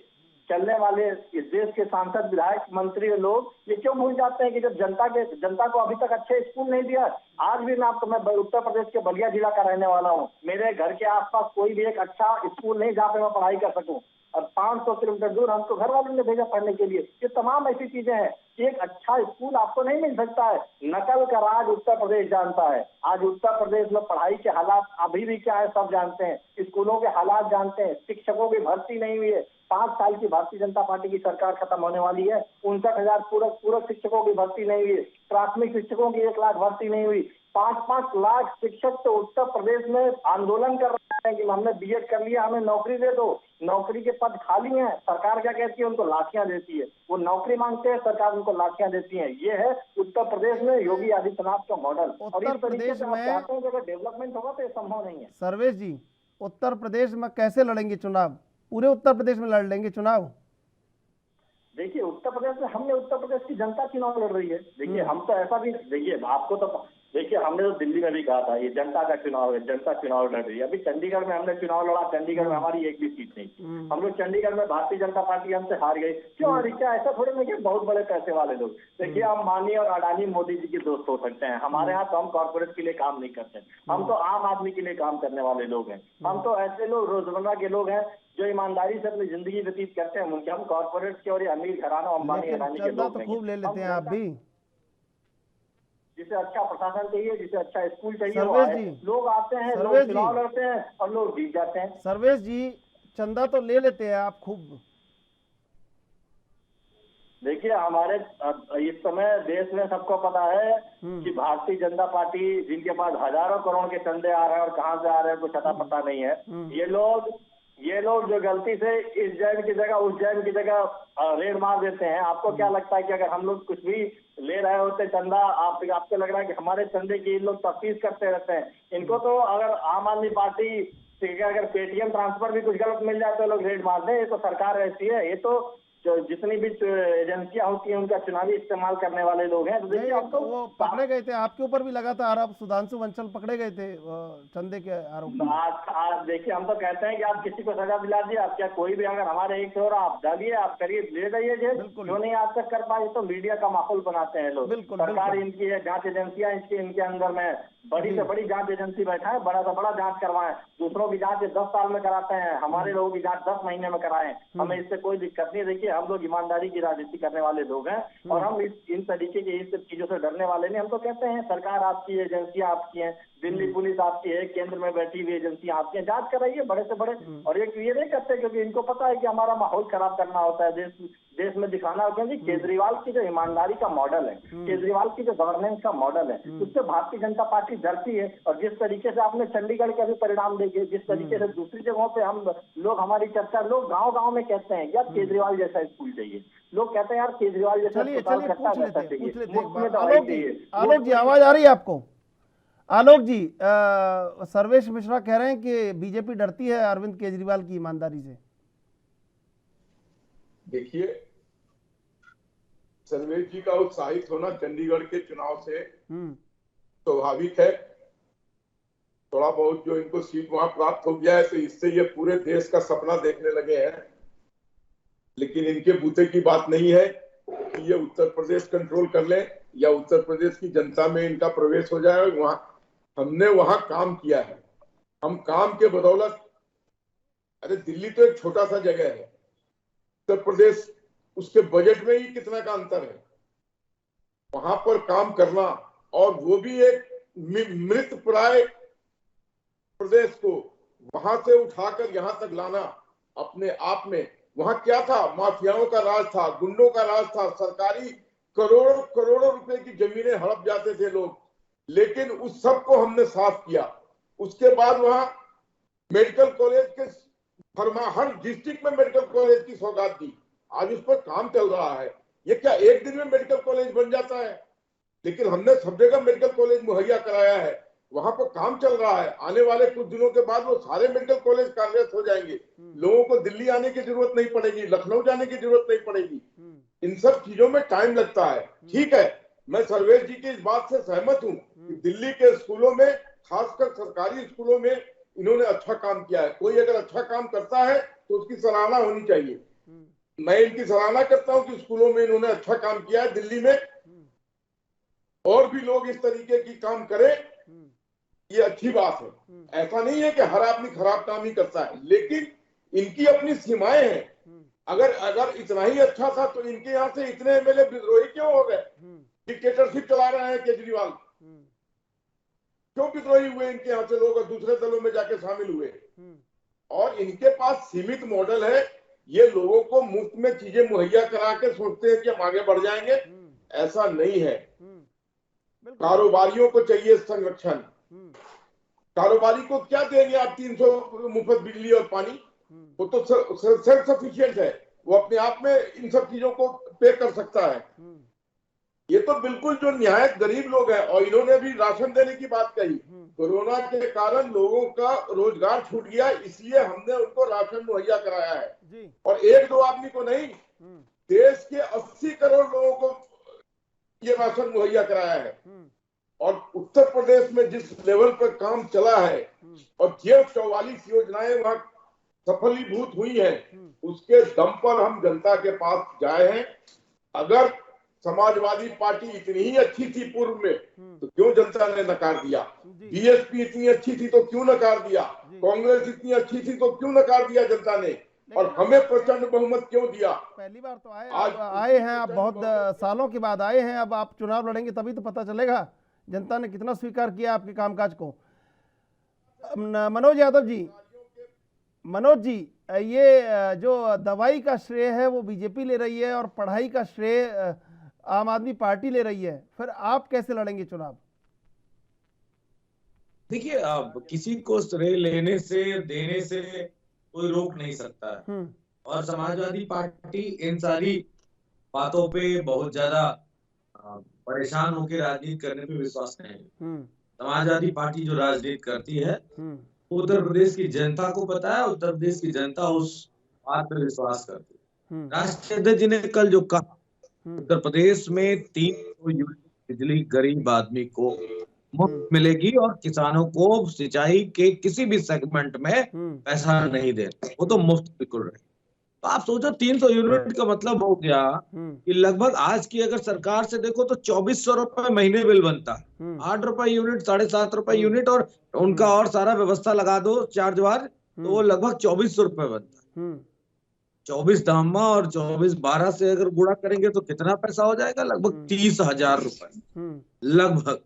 चलने वाले इस देश के सांसद, विधायक, मंत्री लोग ये क्यों भूल जाते हैं कि जब जनता को अभी तक अच्छे स्कूल नहीं दिया। आज भी मैं उत्तर प्रदेश के बलिया जिला का रहने वाला हूँ, मेरे घर के आसपास कोई भी एक अच्छा स्कूल नहीं जहाँ पे मैं पढ़ाई कर सकूं, और 500 किलोमीटर दूर हमको घर वालों ने भेजा पढ़ने के लिए। ये तमाम ऐसी चीजें हैं कि एक अच्छा स्कूल आपको नहीं मिल सकता है। नकल का राज उत्तर प्रदेश जानता है। आज उत्तर प्रदेश में पढ़ाई के हालात अभी भी क्या है सब जानते हैं, स्कूलों के हालात जानते हैं, शिक्षकों की भर्ती नहीं हुई है। 5 साल की भारतीय जनता पार्टी की सरकार खत्म होने वाली है, 59,000 पूरक शिक्षकों की भर्ती नहीं हुई, प्राथमिक शिक्षकों की 1 लाख भर्ती नहीं हुई। 5-5 लाख शिक्षक तो उत्तर प्रदेश में आंदोलन कर रहे हैं कि हमने बीएड कर लिया, हमें नौकरी दे दो। नौकरी के पद खाली हैं, सरकार क्या कहती है, उनको लाठियां देती है। वो नौकरी मांगते हैं, सरकार उनको लाठियां देती है। ये है उत्तर प्रदेश में योगी आदित्यनाथ का मॉडल। और इस तरीके से आप चाहते हैं कि अगर डेवलपमेंट होगा तो ये संभव नहीं है। सर्वेश जी, उत्तर प्रदेश में कैसे लड़ेंगे चुनाव? पूरे उत्तर प्रदेश में लड़ लेंगे चुनाव? देखिए, उत्तर प्रदेश में हमने उत्तर प्रदेश की जनता चुनाव लड़ रही है। देखिए, हम तो ऐसा भी, देखिए आपको तो, देखिए हमने तो दिल्ली में भी कहा था ये जनता का चुनाव है, जनता चुनाव लड़ रही है। अभी चंडीगढ़ में हमने चुनाव लड़ा, चंडीगढ़ में हमारी एक भी सीट नहीं थी। हम लोग चंडीगढ़ में भारतीय जनता पार्टी हमसे हार गई। क्यों हारी? क्या ऐसा थोड़ी नहीं कि बहुत बड़े पैसे वाले लोग। देखिए, हम मानी और अडानी मोदी जी के दोस्त हो सकते हैं, हमारे यहाँ तो हम कॉर्पोरेट के लिए काम नहीं करते, हम तो आम आदमी के लिए काम करने वाले लोग हैं। हम तो ऐसे लोग रोजमर्रा के लोग हैं जो ईमानदारी से अपनी जिंदगी व्यतीत करते हैं। उनके हम कॉर्पोरेट के और अमीर घराना अंबानी अडानी के लोग तो खूब ले लेते हैं आप भी। जिसे अच्छा प्रशासन चाहिए, जिसे अच्छा स्कूल चाहिए, सर्वेश जी, लोग आते हैं, लोग चुनाव लड़ते हैं और लोग जीत जाते हैं। सर्वेश जी, चंदा तो ले लेते हैं आप खूब। देखिए, हमारे इस समय देश में सबको पता है कि भारतीय जनता पार्टी, जिनके पास हजारों करोड़ के चंदे आ रहे हैं और कहां से आ रहे हैं कुछ पता नहीं है, ये लोग जो गलती से इस जैन की जगह उस जैन की जगह रेड मार देते हैं। आपको क्या लगता है कि अगर हम लोग कुछ भी ले रहे होते चंदा, आपको लग रहा है कि हमारे चंदे की लोग तफ्तीश करते रहते हैं? इनको तो अगर आम आदमी पार्टी से अगर पेटीएम ट्रांसफर भी कुछ गलत मिल जाए तो लोग रेड मार दें। ये तो सरकार ऐसी है, ये तो जितनी भी एजेंसियां होती हैं उनका चुनावी इस्तेमाल करने वाले लोग हैं। तो देखिए नहीं, अब तो वो पकड़े गए थे, आपके ऊपर भी लगा था आरोप, सुधांशु वंचल पकड़े गए थे चंदे के आरोप में। आज देखिए हम तो कहते हैं कि आप किसी को सजा दिला दिए, आप क्या कोई भी अगर हमारे एक हो रहा आप डालिए, आप करिए, ले जाइए जेल। जो नहीं आज तक कर पाए तो मीडिया का माहौल बनाते हैं लोग। सरकार इनकी है, जांच एजेंसियां इनके अंदर में बड़ी से बड़ी जांच एजेंसी बैठा है, बड़ा से बड़ा जांच करवाएं। दूसरों की जांच 10 साल में कराते हैं, हमारे लोगों की जांच 10 महीने में कराएं। हमें इससे कोई दिक्कत नहीं। देखिए हम लोग ईमानदारी की राजनीति करने वाले लोग हैं और हम इन तरीके की इस चीजों से डरने वाले नहीं। हम तो कहते हैं सरकार आपकी, एजेंसियां आपकी हैं, दिल्ली पुलिस आपकी है, केंद्र में बैठी हुई एजेंसियां आपकी हैं, जांच कराइए बड़े से बड़े। और ये नहीं करते क्योंकि इनको पता है कि हमारा माहौल खराब करना होता है, देश में दिखाना होता है। क्योंकि केजरीवाल की जो ईमानदारी का मॉडल है, केजरीवाल की जो गवर्नेंस का मॉडल है, उससे भारतीय जनता पार्टी डरती है। और जिस तरीके से आपने चंडीगढ़ के भी परिणाम देखे, जिस तरीके से दूसरी जगहों पे हम लोग, हमारी चर्चा लोग गांव-गांव में कहते हैं यार केजरीवाल जैसा स्कूल चाहिए, लोग कहते हैं यार केजरीवाल जैसा चलिए अस्पताल पूछ लेते हैं। चाहिए। आलोक जी आवाज आ रही है आपको? आलोक जी, सर्वेश मिश्रा कह रहे हैं कि बीजेपी डरती है अरविंद केजरीवाल की ईमानदारी से। देखिए, सर्वेश जी का उत्साहित होना चंडीगढ़ के चुनाव से स्वाभाविक है। थोड़ा बहुत जो इनको सीट वहां प्राप्त हो गया है तो इससे ये पूरे देश का सपना देखने लगे हैं। लेकिन इनके बूते की बात नहीं है कि ये उत्तर प्रदेश कंट्रोल कर ले या उत्तर प्रदेश की जनता में इनका प्रवेश हो जाए। वहां हमने वहां काम किया है, हम काम के बदौलत, अरे दिल्ली तो एक छोटा सा जगह है, उत्तर प्रदेश उसके बजट में ही कितना का अंतर है। वहां पर काम करना और वो भी एक मृत प्राय प्रदेश को वहां से उठाकर यहां तक लाना अपने आप में, वहां क्या था, माफियाओं का राज था, गुंडों का राज था, सरकारी करोड़ों करोड़ों रुपए की जमीनें हड़प जाते थे लोग। लेकिन उस सब को हमने साफ किया। उसके बाद वहां मेडिकल कॉलेज के हर डिस्ट्रिक्ट में मेडिकल कॉलेज की सौगात दी। आज उस पर काम चल रहा है। ये क्या एक दिन में मेडिकल कॉलेज बन जाता है? लेकिन हमने सब जगह मेडिकल कॉलेज मुहैया कराया है, वहां पर काम चल रहा है। आने वाले कुछ दिनों के बाद वो सारे मेडिकल कॉलेज कार्यरत हो जाएंगे। लोगों को दिल्ली आने की जरूरत नहीं पड़ेगी, लखनऊ जाने की जरूरत नहीं पड़ेगी। इन सब चीजों में टाइम लगता है। ठीक है, मैं सर्वेश जी की इस बात से सहमत हूँ कि दिल्ली के स्कूलों में, खासकर सरकारी स्कूलों में इन्होंने अच्छा काम किया है। कोई अगर अच्छा काम करता है तो उसकी सराहना होनी चाहिए। मैं इनकी सराहना करता हूं कि स्कूलों में इन्होंने अच्छा काम किया है दिल्ली में। और भी लोग इस तरीके की काम करें, ये अच्छी बात है। ऐसा नहीं है कि हर आदमी खराब काम ही करता है, लेकिन इनकी अपनी सीमाएं हैं। अगर इतना ही अच्छा था तो इनके यहाँ से इतने एमएलए विद्रोही क्यों हो गए? डिक्टेटरशिप चला रहे हैं केजरीवाल, क्यों विद्रोही हुए इनके यहाँ से लोग और दूसरे दलों में जाके शामिल हुए? और इनके पास सीमित मॉडल है। ये लोगों को मुफ्त में चीजें मुहैया करा के सोचते हैं कि हम आगे बढ़ जाएंगे। ऐसा नहीं है। कारोबारियों को चाहिए संरक्षण। कारोबारी को क्या देंगे आप? 300 मुफ्त बिजली और पानी, वो तो सेल्फ सफिशिएंट है, वो अपने आप में इन सब चीजों को पे कर सकता है। ये तो बिल्कुल जो निहायत गरीब लोग हैं। और इन्होंने भी राशन देने की बात कही। कोरोना के कारण लोगों का रोजगार छूट गया, इसलिए हमने उनको राशन मुहैया कराया है। और एक दो आदमी को नहीं, देश के 80 करोड़ लोगों को ये राशन मुहैया कराया है। और उत्तर प्रदेश में जिस लेवल पर काम चला है और ये 44 योजनाएं वहां सफलीभूत हुई हैं, उसके दम पर हम जनता के पास जाए हैं। अगर समाजवादी पार्टी इतनी ही अच्छी थी पूर्व में तो क्यों जनता ने नकार दिया? बीएसपी इतनी अच्छी थी तो क्यों नकार दिया? कांग्रेस इतनी अच्छी थी तो क्यों नकार दिया जनता ने? और हमें प्रचंड बहुमत क्यों दिया? पहली बार तो आए हैं आप, बहुत सालों के बाद आए हैं। अब आप चुनाव लड़ेंगे तभी तो पता चलेगा जनता ने कितना स्वीकार किया आपके कामकाज को। मनोज यादव जी, ये जो दवाई का श्रेय है वो बीजेपी ले रही है और पढ़ाई का श्रेय आम आदमी पार्टी ले रही है, फिर आप कैसे लड़ेंगे चुनाव? देखिए, अब किसी को श्रेय लेने से देने से कोई रोक नहीं सकता है। और समाजवादी पार्टी इन सारी बातों पे बहुत ज्यादा परेशान होकर राजनीति करने पे विश्वास नहीं है। समाजवादी पार्टी जो राजनीति करती है, उत्तर प्रदेश की जनता को पता है, उत्तर प्रदेश की जनता उस बात पर विश्वास करती है। राष्ट्रीय अध्यक्ष जी ने कल जो कहा, उत्तर प्रदेश में 300 यूनिट बिजली गरीब आदमी को मुफ्त मिलेगी और किसानों को सिंचाई के किसी भी सेगमेंट में पैसा नहीं देना, वो तो मुफ्त बिल्कुल रहे। तो आप सोचो 300 यूनिट का मतलब हो गया कि लगभग आज की अगर सरकार से देखो तो 2400 रुपए महीने बिल बनता है, 8 रुपए यूनिट, 7.5 रुपए यूनिट, और उनका और सारा व्यवस्था लगा दो चार्ज वार्ज, तो वो लगभग 2400 रुपए बनता है। 24 दामा और 24/12 से अगर गुणा करेंगे तो कितना पैसा हो जाएगा? लगभग 30,000 रुपए, लगभग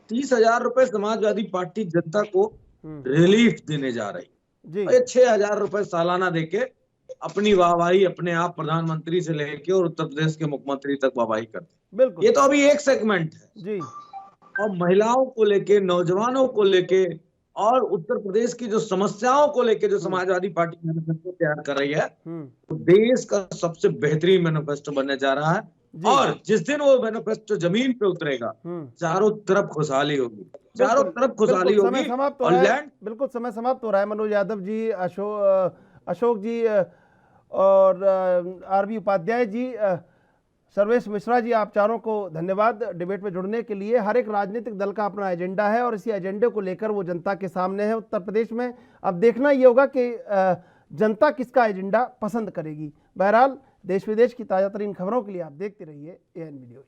30,000 रुपए समाजवादी पार्टी जनता को रिलीफ देने जा रही है। 6,000 रुपए सालाना देके अपनी वाहवाही अपने आप प्रधानमंत्री से लेके और उत्तर प्रदेश के मुख्यमंत्री तक वाहवाही करते। बिल्कुल, ये तो अभी एक सेगमेंट है जी। और महिलाओं को लेके, नौजवानों को लेके और उत्तर प्रदेश की जो समस्याओं को लेके जो समाजवादी पार्टी मैनिफेस्टो तैयार कर रही है, तो देश का सबसे बेहतरीन मैनिफेस्टो बनने जा रहा है। और जिस दिन वो मैनिफेस्टो जमीन पे उतरेगा, चारों तरफ खुशहाली होगी, चारों तरफ खुशहाली होगी। और लैंड बिल्कुल समय समाप्त हो रहा है। मनोज यादव जी, अशोक जी और आरबी उपाध्याय जी, सर्वेश मिश्रा जी, आप चारों को धन्यवाद डिबेट में जुड़ने के लिए। हर एक राजनीतिक दल का अपना एजेंडा है और इसी एजेंडे को लेकर वो जनता के सामने है उत्तर प्रदेश में। अब देखना ये होगा कि जनता किसका एजेंडा पसंद करेगी। बहरहाल देश विदेश की ताज़ा तरीन खबरों के लिए आप देखते रहिए ANB न्यूज।